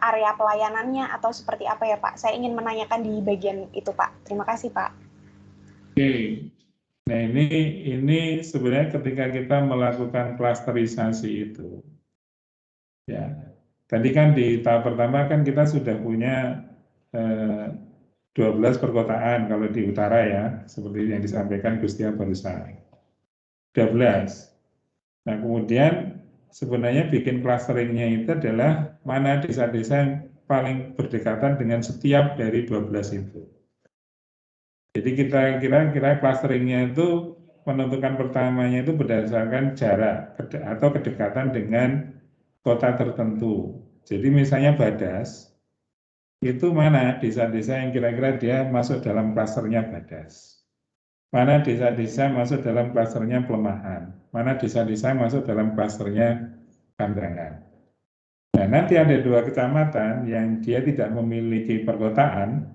area pelayanannya atau seperti apa ya Pak? Saya ingin menanyakan di bagian itu Pak. Terima kasih Pak. Oke. Nah ini sebenarnya ketika kita melakukan klasterisasi itu, ya tadi kan di tahap pertama kan kita sudah punya 12 perkotaan kalau di utara ya, seperti yang disampaikan Gustia barusan. 12. Nah kemudian sebenarnya bikin clusteringnya itu adalah mana desa-desa yang paling berdekatan dengan setiap dari 12 itu. Jadi kita kira clusteringnya itu menentukan pertamanya itu berdasarkan jarak atau kedekatan dengan kota tertentu. Jadi misalnya Badas, itu mana desa-desa yang kira-kira dia masuk dalam klasternya Badas. Mana desa-desa masuk dalam klasternya Pelemahan. Mana desa-desa masuk dalam klasternya Kandangan. Nah, nanti ada 2 kecamatan yang dia tidak memiliki perkotaan,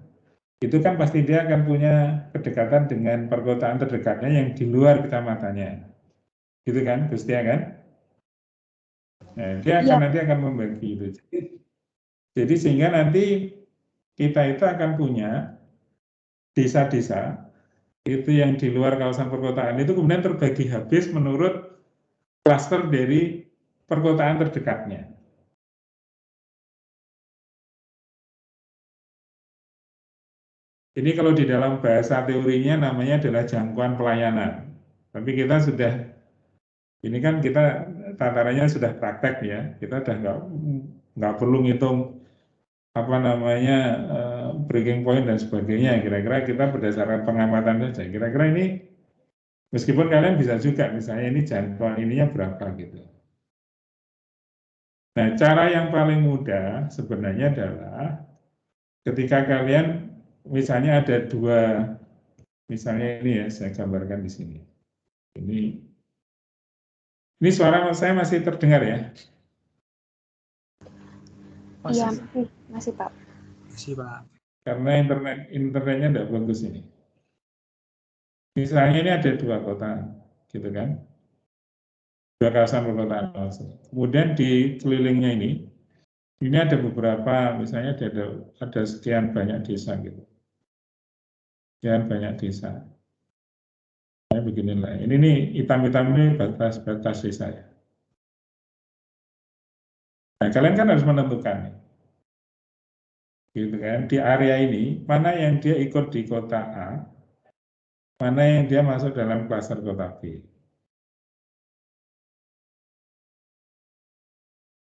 itu kan pasti dia akan punya kedekatan dengan perkotaan terdekatnya yang di luar kecamatannya. Gitu kan, Gustia kan? Nah, dia akan nanti akan membagi itu. Jadi sehingga nanti kita itu akan punya desa-desa itu yang di luar kawasan perkotaan itu kemudian terbagi habis menurut klaster dari perkotaan terdekatnya. Ini kalau di dalam bahasa teorinya namanya adalah jangkauan pelayanan. Tapi kita sudah, ini kan kita tatarannya sudah praktek ya, kita udah nggak perlu ngitung apa namanya breaking point dan sebagainya. Kira-kira kita berdasarkan pengamatan saja. Kira-kira ini meskipun kalian bisa juga misalnya ini jangkauan ininya berapa gitu. Nah, cara yang paling mudah sebenarnya adalah ketika kalian misalnya ada 2, misalnya ini ya saya gambarkan di sini. Ini suara saya masih terdengar ya? Iya, masih Pak. Masih Pak. Karena internetnya tidak bagus ini. Misalnya ini ada 2 kota, gitu kan? 2 kawasan perkotaan. Kemudian di kelilingnya ini ada beberapa, misalnya ada sekian banyak desa gitu. Sekian banyak desa. Saya beginilah. Ini nih hitam-hitam ini batas desa ya. Nah, kalian kan harus menentukan nih. Gitu kan, di area ini mana yang dia ikut di kota A, mana yang dia masuk dalam klaster kota B.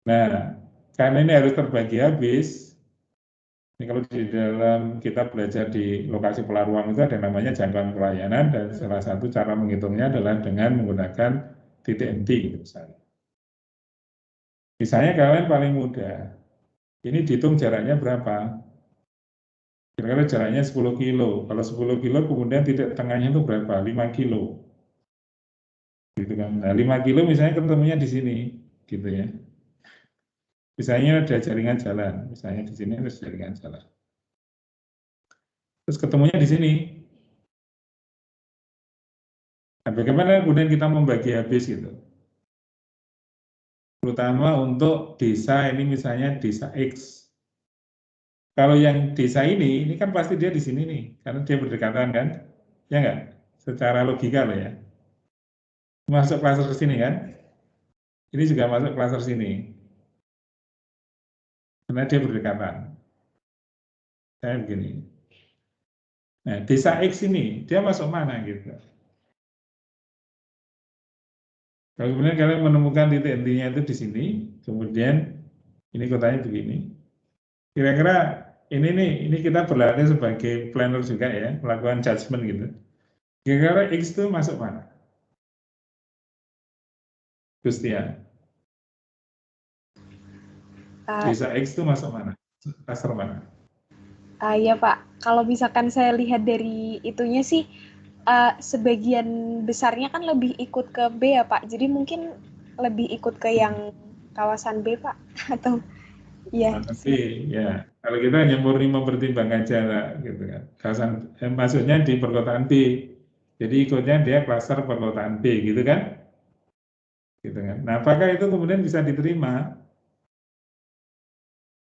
Nah, karena ini harus terbagi habis, ini kalau di dalam kita belajar di lokasi pelaruan itu ada namanya jangkauan pelayanan, dan salah satu cara menghitungnya adalah dengan menggunakan titik henti gitu misalnya. Misalnya kalian paling mudah, ini dihitung jaraknya berapa? Kira-kira jaraknya 10 kilo. Kalau 10 kilo kemudian titik tengahnya itu berapa? 5 kilo. Gitu kan. Nah, 5 kilo misalnya ketemunya di sini, gitu ya. Misalnya ada jaringan jalan, misalnya di sini ada jaringan jalan. Terus ketemunya di sini. Nah, bagaimana kemudian kita membagi habis gitu? Terutama untuk desa ini misalnya desa X. Kalau yang desa ini kan pasti dia di sini nih, karena dia berdekatan kan, ya nggak? Secara logika loh ya. Masuk klaster sini kan? Ini juga masuk klaster sini. Karena dia berdekatan. Saya begini. Nah, desa X ini, dia masuk mana gitu? Kalau kemudian kalian menemukan titik hentinya itu di sini, kemudian ini kotanya begini. Kira-kira ini kita berlatih sebagai planner juga ya, melakukan judgement gitu. Kira-kira X itu masuk mana? Gustian. Desa X itu masuk mana? Klaster mana? Ya Pak, kalau misalkan saya lihat dari itunya sih, sebagian besarnya kan lebih ikut ke B ya Pak, jadi mungkin lebih ikut ke yang kawasan B Pak, atau ya. Tapi ya, kalau kita hanya murni mempertimbangkan jarak gitu kan. Kawasan, maksudnya di perkotaan B, jadi ikutnya dia klaster perkotaan B gitu kan? Gitu kan. Nah, apakah itu kemudian bisa diterima?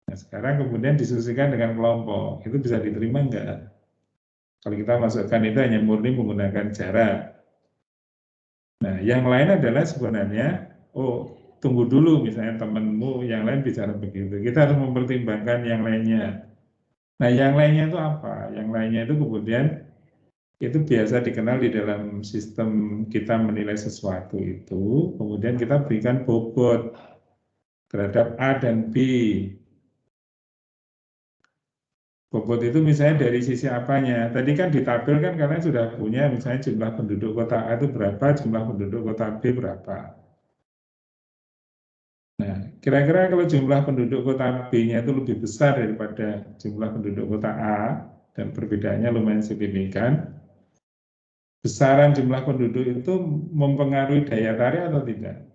Nah, sekarang kemudian disusulkan dengan kelompok, itu bisa diterima enggak? Kalau kita masukkan itu hanya murni menggunakan jarak. Nah, yang lain adalah sebenarnya, oh tunggu dulu misalnya temanmu yang lain bicara begitu. Kita harus mempertimbangkan yang lainnya. Nah, yang lainnya itu apa? Yang lainnya itu kemudian itu biasa dikenal di dalam sistem kita menilai sesuatu itu, kemudian kita berikan bobot terhadap A dan B. Bobot itu misalnya dari sisi apanya? Tadi kan di tabel kan kalian sudah punya misalnya jumlah penduduk kota A itu berapa, jumlah penduduk kota B berapa. Nah, kira-kira kalau jumlah penduduk kota B-nya itu lebih besar daripada jumlah penduduk kota A, dan perbedaannya lumayan signifikan, besaran jumlah penduduk itu mempengaruhi daya tarik atau tidak?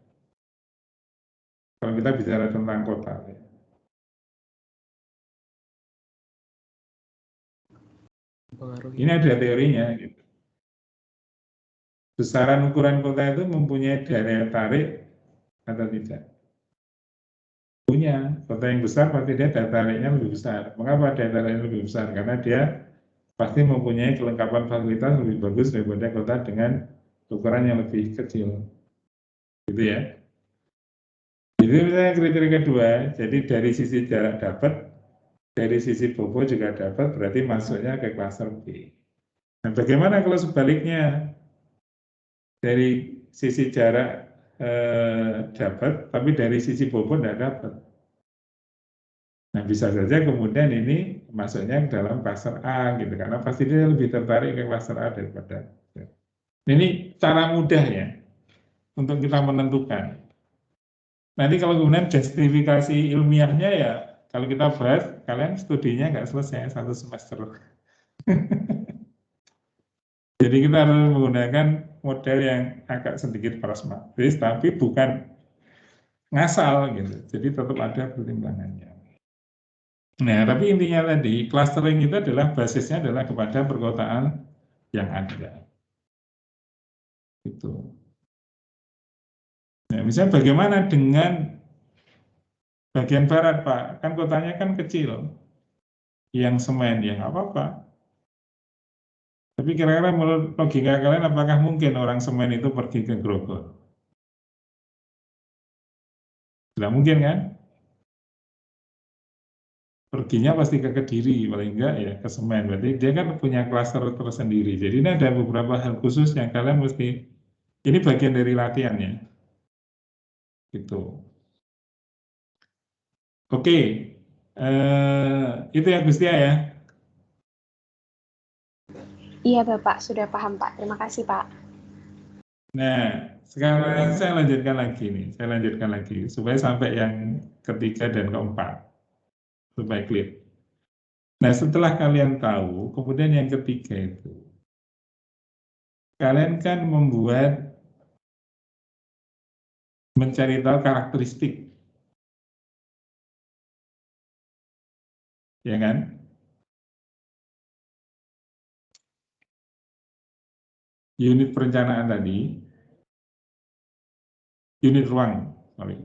Kalau kita bicara tentang kota. Ini ada teorinya. Gitu. Besaran ukuran kota itu mempunyai daya tarik atau tidak? Punya. Kota yang besar pasti dia daya tariknya lebih besar. Mengapa daya tariknya lebih besar? Karena dia pasti mempunyai kelengkapan fasilitas lebih bagus daripada kota dengan ukuran yang lebih kecil. Gitu ya. Jadi misalnya kriteria kedua, jadi dari sisi jarak dapat, dari sisi bobot juga dapat, berarti masuknya ke klaster B. Nah, bagaimana kalau sebaliknya? Dari sisi jarak dapat, tapi dari sisi bobot tidak dapat. Nah, bisa saja kemudian ini masuknya ke dalam klaster A, gitu, karena pasti dia lebih tertarik ke klaster A daripada. Ini cara mudahnya untuk kita menentukan. Nanti kalau kemudian justifikasi ilmiahnya ya, kalau kita bahas, kalian studinya nggak selesai satu semester. Jadi kita harus menggunakan model yang agak sedikit pragmatis, tapi bukan ngasal gitu. Jadi tetap ada pertimbangannya. Nah, tapi intinya tadi, clustering itu adalah basisnya adalah kepada perkotaan yang ada. Itu. Nah, misalnya bagaimana dengan bagian barat, Pak? Kan kotanya kan kecil. Yang semen, ya nggak apa-apa. Tapi kira-kira menurut logika kalian, apakah mungkin orang semen itu pergi ke Grogol? Tidak mungkin kan? Perginya pasti ke Kediri, paling enggak ya ke Semen. Berarti dia kan punya klaster tersendiri. Jadi ini ada beberapa hal khusus yang kalian mesti, ini bagian dari latihannya. Gitu. Oke, itu ya Gustia ya. Iya Bapak, sudah paham Pak. Terima kasih Pak. Nah, sekarang saya lanjutkan lagi nih, saya lanjutkan lagi supaya sampai yang ketiga dan keempat supaya clear. Nah, setelah kalian tahu, kemudian yang ketiga itu, kalian kan mencari tahu karakteristik, ya kan? Unit perencanaan tadi, unit ruang, sorry.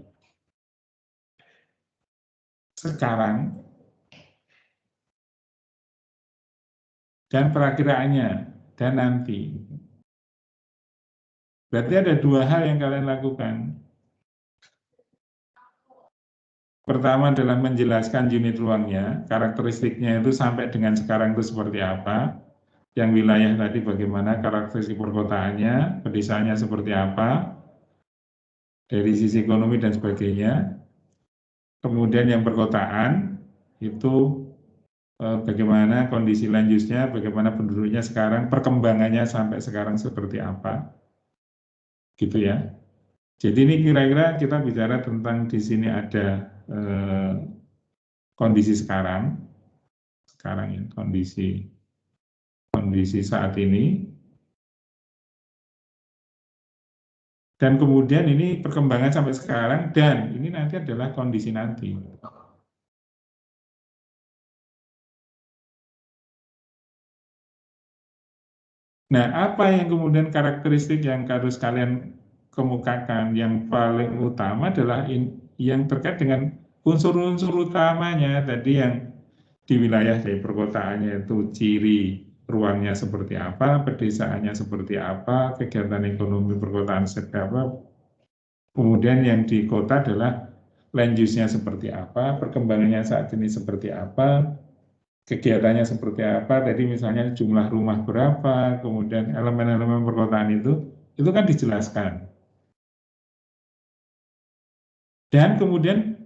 Sekarang, dan perakiraannya, dan nanti. Berarti ada dua hal yang kalian lakukan. Pertama adalah menjelaskan unit ruangnya, karakteristiknya itu sampai dengan sekarang itu seperti apa. Yang wilayah tadi bagaimana karakteristik perkotaannya, pedesaannya seperti apa, dari sisi ekonomi dan sebagainya. Kemudian yang perkotaan itu bagaimana kondisi land use-nya, bagaimana penduduknya sekarang, perkembangannya sampai sekarang seperti apa, gitu ya. Jadi ini kira-kira kita bicara tentang di sini ada kondisi sekarang ya, kondisi saat ini, dan kemudian ini perkembangan sampai sekarang, dan ini nanti adalah kondisi nanti. Nah, apa yang kemudian karakteristik yang harus kalian kemukakan? Yang paling utama adalah yang terkait dengan unsur-unsur utamanya tadi yang di wilayah dari perkotaannya itu ciri ruangnya seperti apa, pedesaannya seperti apa, kegiatan ekonomi perkotaan seperti apa. Kemudian yang di kota adalah land use-nya seperti apa, perkembangannya saat ini seperti apa, kegiatannya seperti apa, tadi misalnya jumlah rumah berapa, kemudian elemen-elemen perkotaan itu kan dijelaskan. Dan kemudian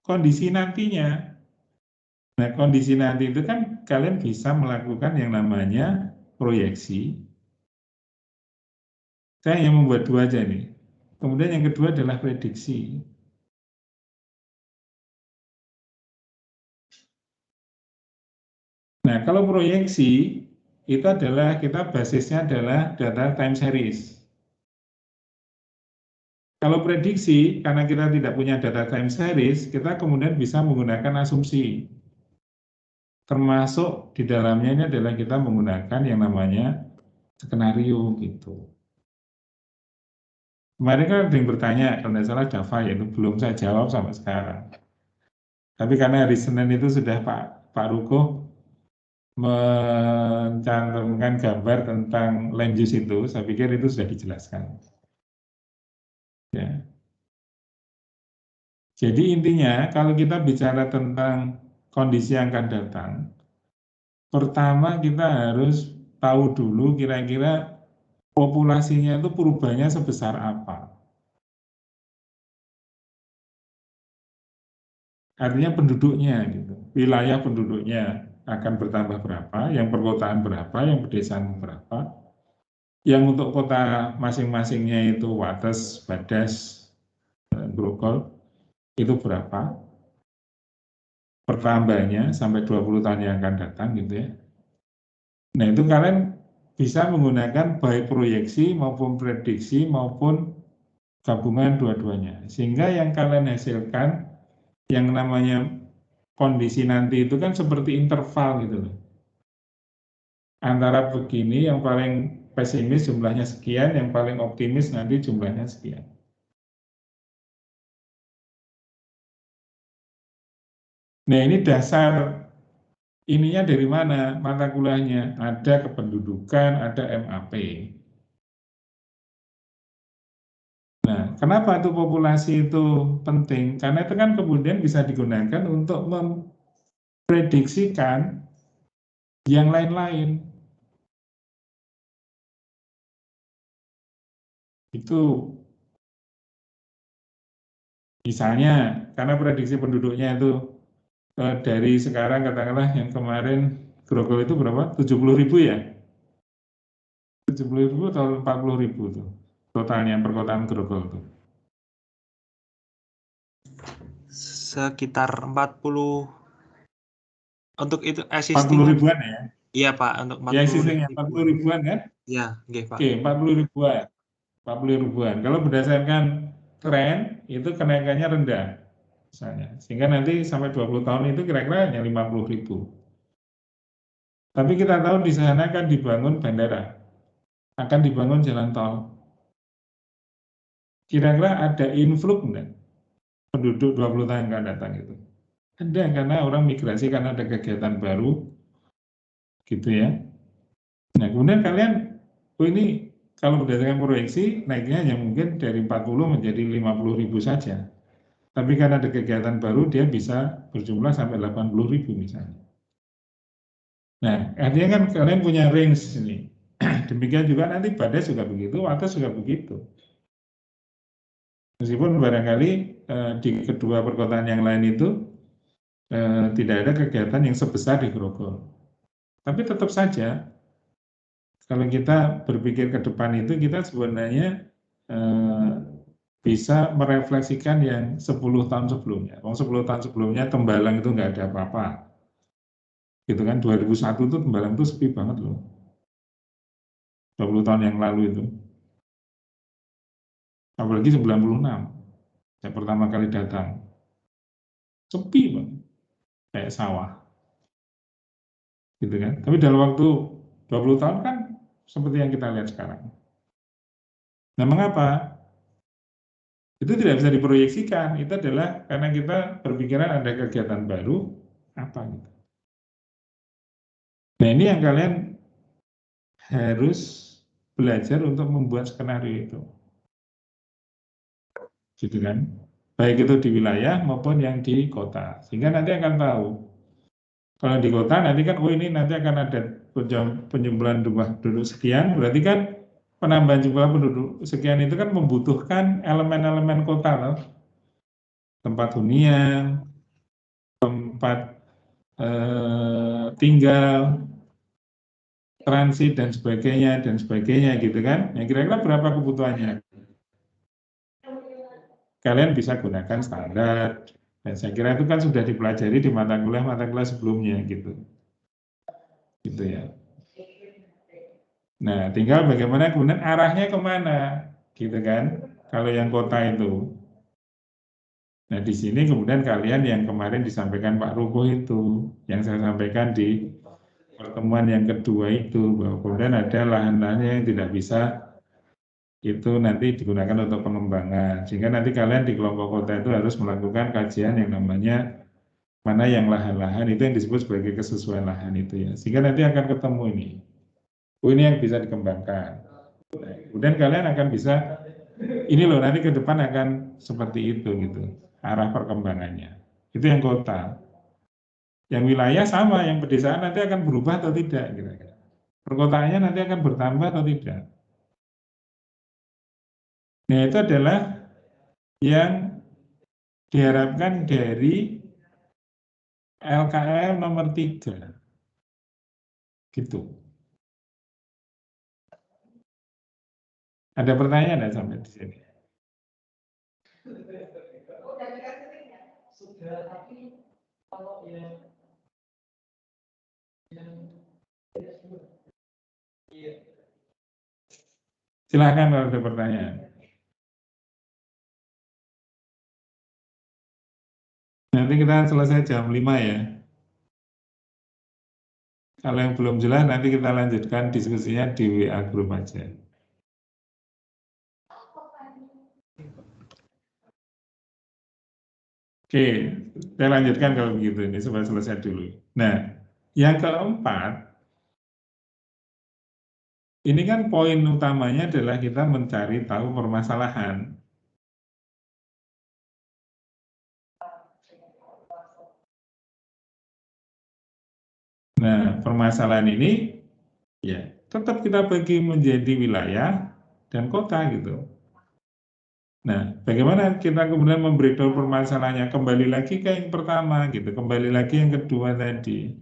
kondisi nantinya. Nah, kondisi nanti itu kan kalian bisa melakukan yang namanya proyeksi. Saya yang membuat dua aja nih. Kemudian yang kedua adalah prediksi. Nah, kalau proyeksi itu adalah kita basisnya adalah data time series. Kalau prediksi, karena kita tidak punya data time series, kita kemudian bisa menggunakan asumsi. Termasuk di dalamnya ini adalah kita menggunakan yang namanya skenario gitu. Kemarin kan ada yang bertanya, kalau tidak salah Java ya, itu belum saya jawab sampai sekarang. Tapi karena hari Senin itu sudah Pak Ruko mencantumkan gambar tentang land use itu, saya pikir itu sudah dijelaskan. Ya. Jadi intinya kalau kita bicara tentang kondisi yang akan datang, pertama kita harus tahu dulu kira-kira populasinya itu perubahannya sebesar apa. Artinya penduduknya gitu, wilayah penduduknya akan bertambah berapa, yang perkotaan berapa, yang pedesaan berapa, yang untuk kota masing-masingnya itu Wates, Badas, Grogol itu berapa, pertambahannya sampai 20 tahun yang akan datang gitu ya. Nah itu kalian bisa menggunakan baik proyeksi maupun prediksi maupun gabungan dua-duanya. Sehingga yang kalian hasilkan yang namanya kondisi nanti itu kan seperti interval gitu loh. Antara begini yang paling pesimis jumlahnya sekian, yang paling optimis nanti jumlahnya sekian. Nah ini dasar ininya dari mana? Mata kuliahnya ada kependudukan, ada MAP. Nah, kenapa itu populasi itu penting? Karena itu kan kemudian bisa digunakan untuk memprediksikan yang lain-lain. Itu Misalnya, karena prediksi penduduknya itu dari sekarang katakanlah yang kemarin Grogol itu berapa? 70.000 ya? 70.000 atau 40.000 tuh totalnya perkotaan Grogol tuh. Sekitar 40 untuk itu 40 existing. ribuan ya? Iya Pak, untuk 40 Ya existingnya 40 ribuan kan? Ya, oke Pak. Oke, 40 ribuan. 40 ribuan. Kalau berdasarkan tren, itu kenaikannya rendah. Misalnya. Sehingga nanti sampai 20 tahun itu kira-kira hanya 50.000. Tapi kita tahu di sana akan dibangun bandara. Akan dibangun jalan tol. Kira-kira ada influx enggak? Penduduk 20 tahun akan datang itu. Ada, karena orang migrasi karena ada kegiatan baru. Gitu ya. Nah, kemudian kalian, ini kalau berdasarkan proyeksi, naiknya hanya mungkin dari 40 menjadi 50.000 saja. Tapi karena ada kegiatan baru, dia bisa berjumlah sampai 80.000 misalnya. Nah, artinya kan kalian punya range ini. Demikian juga nanti Bades juga begitu, Wates juga begitu. Meskipun barangkali di kedua perkotaan yang lain itu tidak ada kegiatan yang sebesar di Grogol. Tapi tetap saja, kalau kita berpikir ke depan itu, kita sebenarnya bisa merefleksikan yang 10 tahun sebelumnya. 10 tahun sebelumnya Tembalang itu nggak ada apa-apa. Gitu kan, 2001 itu Tembalang itu sepi banget loh. 20 tahun yang lalu itu. Apalagi 96. Saya pertama kali datang. Sepi banget. Kayak sawah. Gitu kan. Tapi dalam waktu 20 tahun kan seperti yang kita lihat sekarang. Nah, mengapa? Itu tidak bisa diproyeksikan. Itu adalah karena kita berpikiran ada kegiatan baru, apa gitu. Nah, ini yang kalian harus belajar untuk membuat skenario itu. Gitu kan. Baik itu di wilayah maupun yang di kota. Sehingga nanti akan tahu. Kalau di kota nanti kan, oh ini nanti akan ada penjumlahan jumlah penduduk sekian, berarti kan penambahan jumlah penduduk sekian itu kan membutuhkan elemen-elemen kota loh. Tempat hunian, tempat tinggal, transit dan sebagainya gitu kan. Ya kira-kira berapa kebutuhannya? Kalian bisa gunakan standar. Dan saya kira itu kan sudah dipelajari di mata kuliah sebelumnya gitu. Gitu ya. Nah, tinggal bagaimana kemudian arahnya kemana, gitu kan? Kalau yang kota itu. Nah, di sini kemudian kalian yang kemarin disampaikan Pak Ruko itu, yang saya sampaikan di pertemuan yang kedua itu, bahwa kemudian ada lahan-lahannya yang tidak bisa itu nanti digunakan untuk pengembangan. Sehingga nanti kalian di kelompok kota itu harus melakukan kajian yang namanya mana yang lahan-lahan itu yang disebut sebagai kesesuaian lahan itu ya. Sehingga nanti akan ketemu ini. Oh, ini yang bisa dikembangkan. Nah, kemudian kalian akan bisa, ini loh nanti ke depan akan seperti itu gitu, arah perkembangannya. Itu yang kota. Yang wilayah sama, yang pedesaan nanti akan berubah atau tidak kira-kira. Perkotaannya nanti akan bertambah atau tidak. Nah, itu adalah yang diharapkan dari LKM nomor 3. Gitu. Ada pertanyaan nggak sampai di sini? Sudah, tapi kalau yang silakan kalau ada pertanyaan. Nanti kita selesai jam 5 ya. Kalau yang belum jelas nanti kita lanjutkan diskusinya di WA group aja. Oke, saya lanjutkan kalau begitu ini supaya selesai dulu. Nah, yang keempat, ini kan poin utamanya adalah kita mencari tahu permasalahan. Nah, permasalahan ini ya tetap kita bagi menjadi wilayah dan kota gitu. Nah, bagaimana kita kemudian membreakdown permasalahannya? Kembali lagi ke yang pertama, gitu. Kembali lagi yang kedua tadi.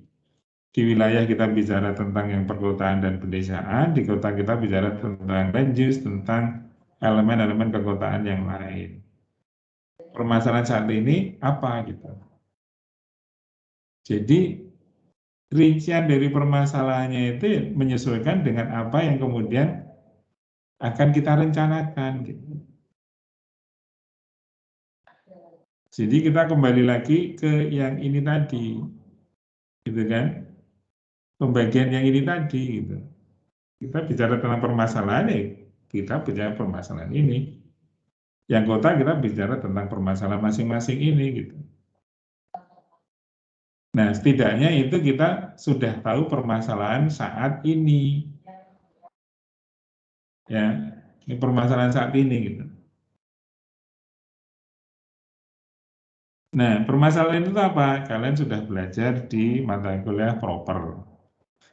Di wilayah kita bicara tentang yang perkotaan dan pedesaan, di kota kita bicara tentang land use, tentang elemen-elemen kekotaan yang lain. Permasalahan saat ini apa gitu? Jadi rincian dari permasalahannya itu menyesuaikan dengan apa yang kemudian akan kita rencanakan gitu. Jadi kita kembali lagi ke yang ini tadi, gitu kan? Pembagian yang ini tadi, gitu. Kita bicara tentang permasalahan, kita bicara permasalahan ini. Yang kota kita bicara tentang permasalahan masing-masing ini, gitu. Nah, setidaknya itu kita sudah tahu permasalahan saat ini. Ya, ini permasalahan saat ini, gitu. Nah, permasalahan itu apa? Kalian sudah belajar di mata kuliah proper,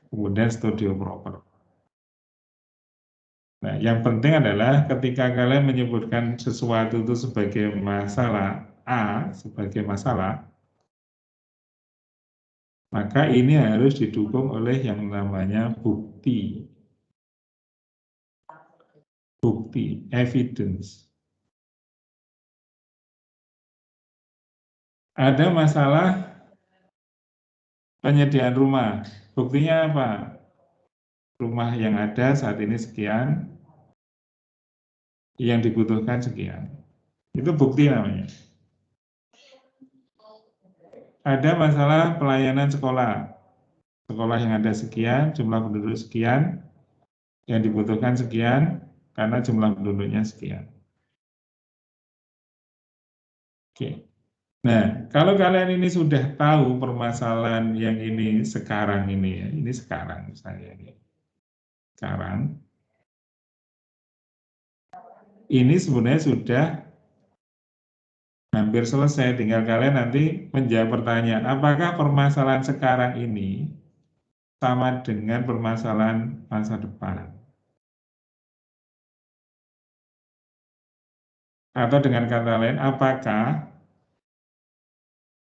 kemudian studio proper. Nah, yang penting adalah ketika kalian menyebutkan sesuatu itu sebagai masalah A, sebagai masalah, maka ini harus didukung oleh yang namanya bukti. Bukti, evidence. Ada masalah penyediaan rumah. Buktinya apa? Rumah yang ada saat ini sekian, yang dibutuhkan sekian. Itu bukti namanya. Ada masalah pelayanan sekolah. Sekolah yang ada sekian, jumlah penduduk sekian, yang dibutuhkan sekian, karena jumlah penduduknya sekian. Oke. Nah, kalau kalian ini sudah tahu permasalahan yang ini sekarang ini ya, ini sekarang misalnya ini. Sekarang, ini sebenarnya sudah hampir selesai, tinggal kalian nanti menjawab pertanyaan, apakah permasalahan sekarang ini sama dengan permasalahan masa depan? Atau dengan kata lain, apakah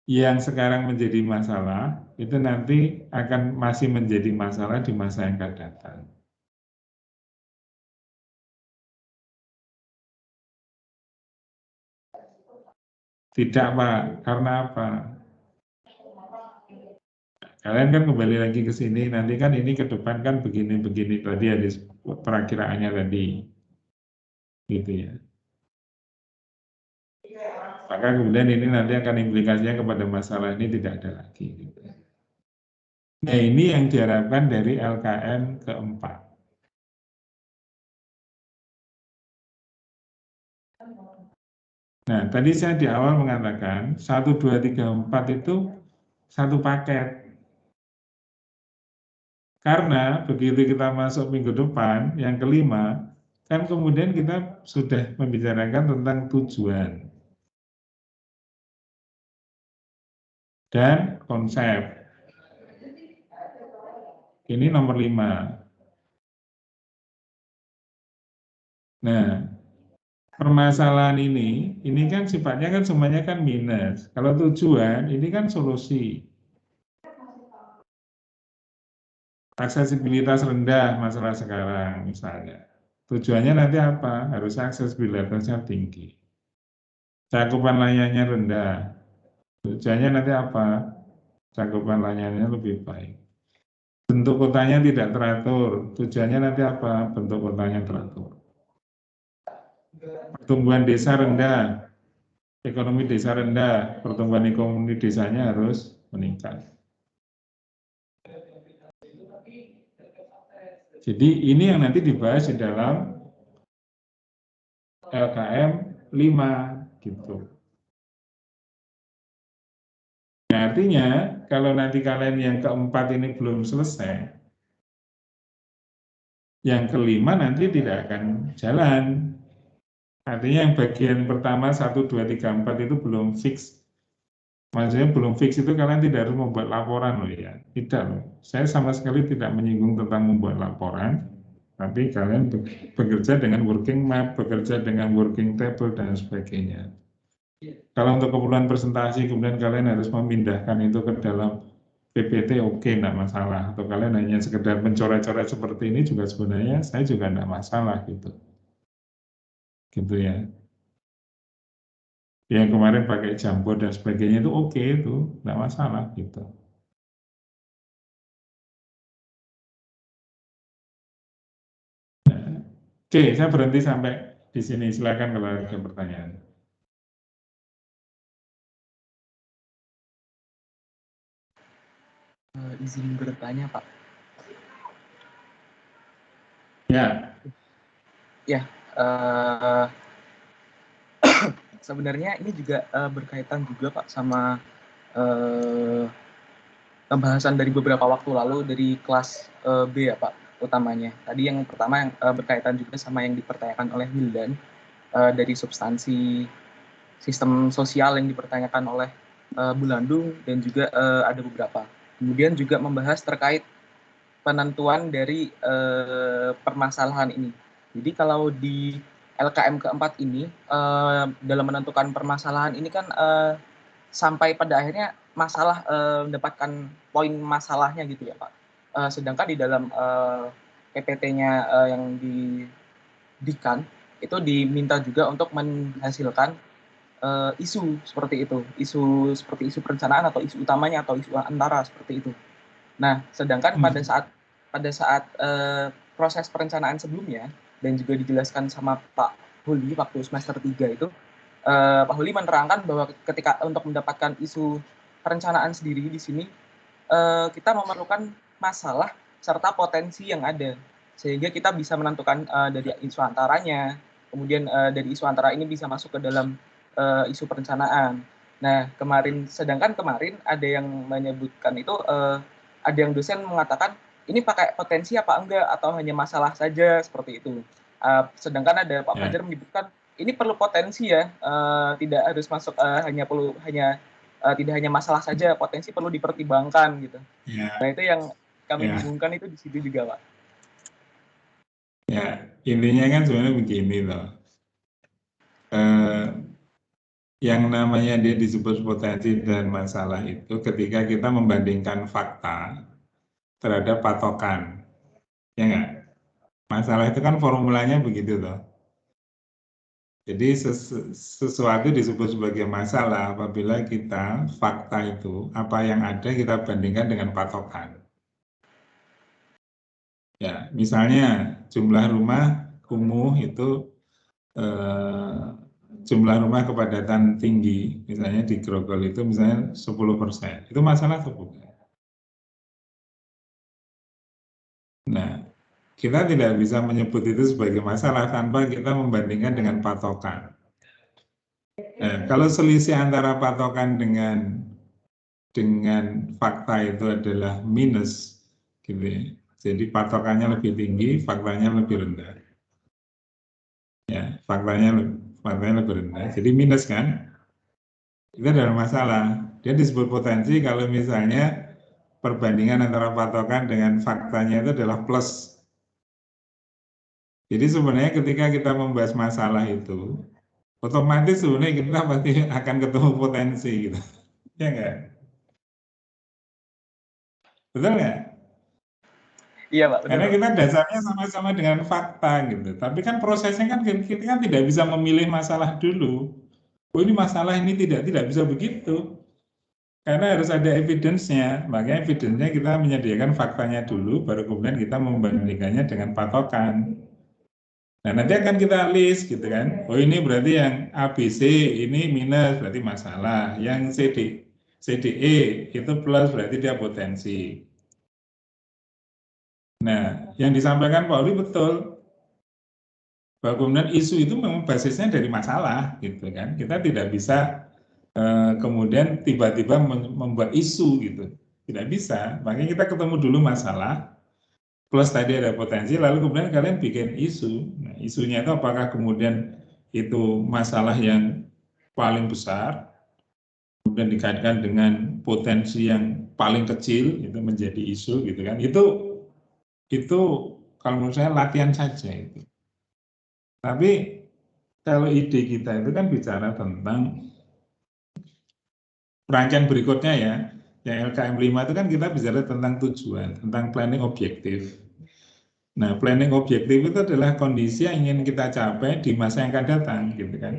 yang sekarang menjadi masalah, itu nanti akan masih menjadi masalah di masa yang akan datang? Tidak, Pak. Karena apa? Kalian kan kembali lagi ke sini, nanti kan ini ke depan kan begini-begini tadi ada perakiraannya tadi. Gitu ya. Maka kemudian ini nanti akan implikasinya kepada masalah ini tidak ada lagi. Gitu. Nah, ini yang diharapkan dari LKM keempat. Nah, tadi saya di awal mengatakan 1, 2, 3, 4 itu satu paket. Karena begitu kita masuk minggu depan, yang kelima, kan kemudian kita sudah membicarakan tentang tujuan dan konsep. Ini nomor 5. Nah, permasalahan ini kan sifatnya kan semuanya kan minus. Kalau tujuan, ini kan solusi. Aksesibilitas rendah masalah sekarang misalnya. Tujuannya nanti apa? Harus aksesibilitasnya tinggi. Cakupan layanannya rendah. Tujuannya nanti apa? Cakupan layanannya lebih baik. Bentuk kotanya tidak teratur. Tujuannya nanti apa? Bentuk kotanya teratur. Pertumbuhan desa rendah. Ekonomi desa rendah. Pertumbuhan ekonomi desanya harus meningkat. Jadi ini yang nanti dibahas di dalam LKM 5 gitu. Nah, artinya kalau nanti kalian yang keempat ini belum selesai, yang kelima nanti tidak akan jalan. Artinya yang bagian pertama 1, 2, 3, 4 itu belum fix. Maksudnya belum fix itu kalian tidak harus membuat laporan loh ya. Tidak loh. Saya sama sekali tidak menyinggung tentang membuat laporan. tapi kalian bekerja dengan working map, bekerja dengan working table dan sebagainya. Kalau untuk keperluan presentasi kemudian kalian harus memindahkan itu ke dalam PPT, oke, enggak masalah. Atau kalian hanya sekedar mencoret-coret seperti ini juga sebenarnya saya juga enggak masalah gitu. Gitu ya. Yang kemarin pakai Jamboard dan sebagainya itu oke, itu enggak masalah gitu. Oke, saya berhenti sampai di sini. Silakan kalau ada pertanyaan. Izin bertanya, Pak. Ya. Ya, sebenarnya ini juga berkaitan juga Pak sama pembahasan dari beberapa waktu lalu dari kelas B ya Pak, utamanya. Tadi yang pertama yang berkaitan juga sama yang dipertanyakan oleh Wildan dari substansi sistem sosial yang dipertanyakan oleh Bu Landung dan juga ada beberapa. Kemudian juga membahas terkait penentuan dari permasalahan ini. Jadi kalau di LKM keempat ini dalam menentukan permasalahan ini kan sampai pada akhirnya masalah mendapatkan poin masalahnya gitu ya Pak. Sedangkan di dalam PPT-nya yang di Dikan itu diminta juga untuk menghasilkan isu seperti itu, isu seperti isu perencanaan atau isu utamanya atau isu antara seperti itu. Nah, sedangkan pada saat proses perencanaan sebelumnya dan juga dijelaskan sama Pak Huli waktu semester 3 itu, Pak Huli menerangkan bahwa ketika untuk mendapatkan isu perencanaan sendiri di sini, kita memerlukan masalah serta potensi yang ada, sehingga kita bisa menentukan dari isu antaranya, kemudian dari isu antara ini bisa masuk ke dalam isu perencanaan. Nah, sedangkan kemarin ada yang menyebutkan itu, ada yang dosen mengatakan ini pakai potensi apa enggak atau hanya masalah saja seperti itu. Sedangkan ada Pak Fajar menyebutkan ini perlu potensi ya, tidak harus masuk tidak hanya masalah saja, potensi perlu dipertimbangkan gitu. Nah itu yang kami bingungkan itu di situ juga Pak. Ya, intinya kan sebenarnya begini loh. Yang namanya dia disebut potensi dan masalah itu ketika kita membandingkan fakta terhadap patokan, ya enggak? Masalah itu kan formulanya begitu loh. Jadi sesuatu disebut sebagai masalah apabila kita fakta itu apa yang ada kita bandingkan dengan patokan. Ya, misalnya jumlah rumah kumuh itu jumlah rumah kepadatan tinggi, misalnya di Grogol itu misalnya 10%, itu masalah atau bukan? Nah, kita tidak bisa menyebut itu sebagai masalah tanpa kita membandingkan dengan patokan. Nah, kalau selisih antara patokan dengan fakta itu adalah minus, gitu ya. Jadi patokannya lebih tinggi, faktanya lebih rendah. Ya, faktanya lebih rendah. Jadi minus kan? Itu adalah masalah. Dia disebut potensi kalau misalnya perbandingan antara patokan dengan faktanya itu adalah plus. Jadi sebenarnya ketika kita membahas masalah itu, otomatis sebenarnya kita pasti akan ketemu potensi gitu. Ya enggak? Betul nggak? Iya Pak, betul. Karena kita dasarnya sama-sama dengan fakta gitu. Tapi kan prosesnya kan kita kan tidak bisa memilih masalah dulu. Oh ini masalah ini tidak bisa begitu. Karena harus ada evidence-nya. Makanya evidence-nya kita menyediakan faktanya dulu, baru kemudian kita membandingkannya dengan patokan. Nah nanti akan kita list gitu kan. Oh ini berarti yang ABC ini minus berarti masalah. Yang CDE itu plus berarti dia potensi. Nah, yang disampaikan Pak Oli betul, bahwa kemudian isu itu memang basisnya dari masalah, gitu kan? Kita tidak bisa kemudian tiba-tiba membuat isu, gitu. Tidak bisa. Makanya kita ketemu dulu masalah, plus tadi ada potensi, lalu kemudian kalian bikin isu. Nah, isunya itu apakah kemudian itu masalah yang paling besar, kemudian dikaitkan dengan potensi yang paling kecil, itu menjadi isu, gitu kan? Itu kalau menurut saya latihan saja itu. Tapi kalau ide kita itu kan bicara tentang rangkaian berikutnya ya, yang LKM 5 itu kan kita bicara tentang tujuan, tentang planning objektif. Nah, planning objektif itu adalah kondisi yang ingin kita capai di masa yang akan datang, gitu kan.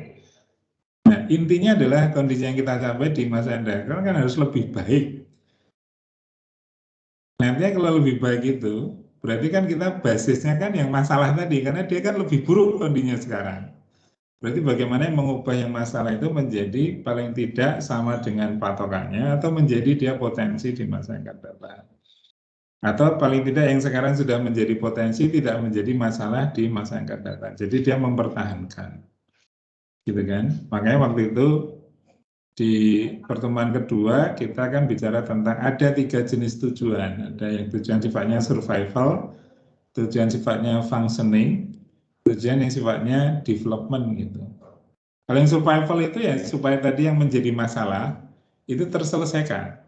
Nah, intinya adalah kondisi yang kita capai di masa yang akan datang kan harus lebih baik. Nantinya kalau lebih baik itu, berarti kan kita basisnya kan yang masalah tadi, karena dia kan lebih buruk kondisinya sekarang. Berarti bagaimana mengubah yang masalah itu menjadi paling tidak sama dengan patokannya atau menjadi dia potensi di masa yang akan datang. Atau paling tidak yang sekarang sudah menjadi potensi tidak menjadi masalah di masa yang akan datang. Jadi dia mempertahankan. Gitu kan? Makanya waktu itu di pertemuan kedua kita kan bicara tentang ada 3 jenis tujuan. Ada yang tujuan sifatnya survival, tujuan sifatnya functioning, tujuan yang sifatnya development gitu. Kalau yang survival itu ya supaya tadi yang menjadi masalah itu terselesaikan.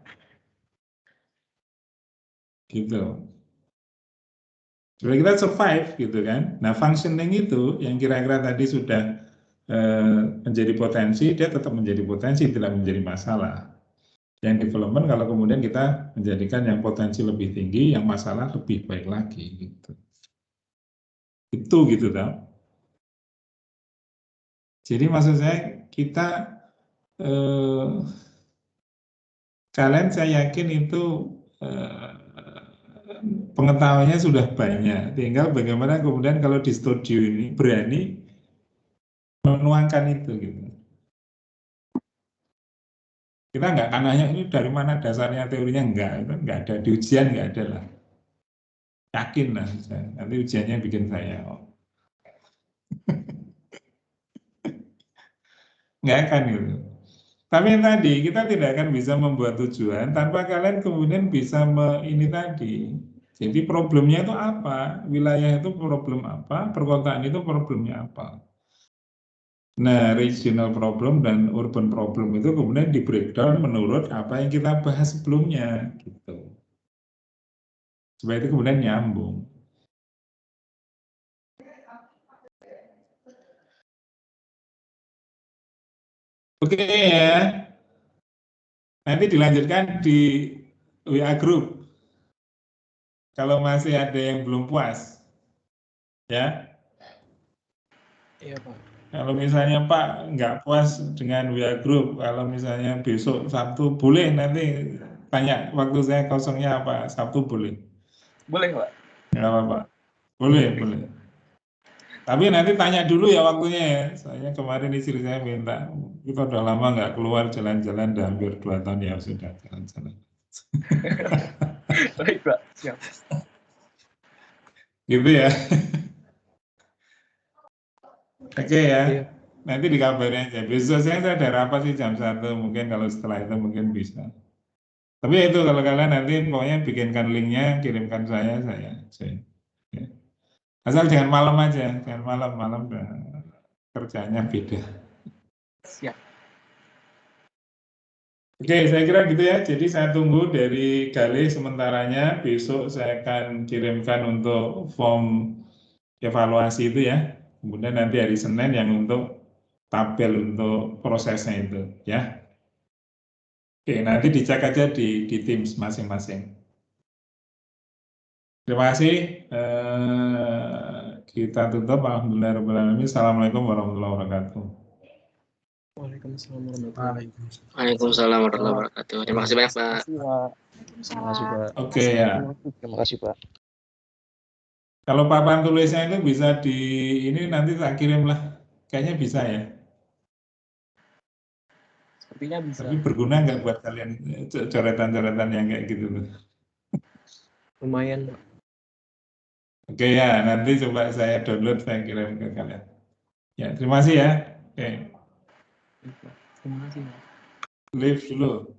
Gitu. Supaya kita survive gitu kan. Nah, functioning itu yang kira-kira tadi sudah menjadi potensi, dia tetap menjadi potensi, tidak menjadi masalah. Yang development kalau kemudian kita menjadikan yang potensi lebih tinggi, yang masalah lebih baik lagi gitu. Itu gitu tau. Jadi maksud saya kita kalian saya yakin itu pengetahuannya sudah banyak. Tinggal bagaimana kemudian kalau di studio ini berani menuangkan itu gitu. Kita nggak akan nanya ini dari mana dasarnya teorinya, enggak ada di ujian, nggak ada lah. Yakin lah, nanti ujiannya bikin saya. Nggak akan gitu. Tapi yang tadi kita tidak akan bisa membuat tujuan tanpa kalian kemudian bisa ini tadi. Jadi problemnya itu apa? Wilayah itu problem apa? Perkotaan itu problemnya apa? Nah, regional problem dan urban problem itu kemudian di breakdown menurut apa yang kita bahas sebelumnya, gitu. Supaya itu kemudian nyambung. Oke ya, nanti dilanjutkan di WA Group. Kalau masih ada yang belum puas, ya. Iya Pak. Kalau misalnya Pak nggak puas dengan WA Group, kalau misalnya besok Sabtu boleh nanti tanya waktu saya kosongnya apa, Sabtu boleh? Boleh, Pak. Nggak apa-apa. Boleh. Tapi nanti tanya dulu ya waktunya ya. Saya kemarin istri saya minta, kita udah lama nggak keluar jalan-jalan, udah hampir 2 tahun ya sudah jalan-jalan. Baik, Pak. Siap. Gitu ya. Oke ya. Iya. Nanti dikabarin aja. Besok saya ada rapat sih jam 1, mungkin kalau setelah itu mungkin bisa. Tapi itu kalau kalian nanti pokoknya bikinkan linknya, kirimkan saya. Ya. Asal jangan malam aja, jangan malam kerjanya beda. Siap. Oke, saya kira gitu ya. Jadi saya tunggu dari Galih sementaranya. Besok saya akan kirimkan untuk form evaluasi itu ya. Kemudian nanti hari Senin yang untuk tabel untuk prosesnya itu ya. Oke, nanti dicek aja di Teams masing-masing. Terima kasih. Kita tutup. Alhamdulillah. Assalamualaikum warahmatullahi wabarakatuh. Waalaikumsalam warahmatullahi wabarakatuh. Waalaikumsalam warahmatullahi wabarakatuh. Terima kasih banyak, Pak. Terima kasih, Pak. Oke ya. Terima kasih, Pak. Kalau papan tulisnya itu bisa di ini nanti tak kirim lah. Kayaknya bisa ya. Sepertinya bisa. Tapi berguna nggak buat kalian coretan-coretan yang kayak gitu tuh? Lumayan, Pak. Oke ya, nanti coba saya download, saya kirim ke kalian. Ya, terima kasih ya. Oke. Terima kasih, Pak. Leave dulu.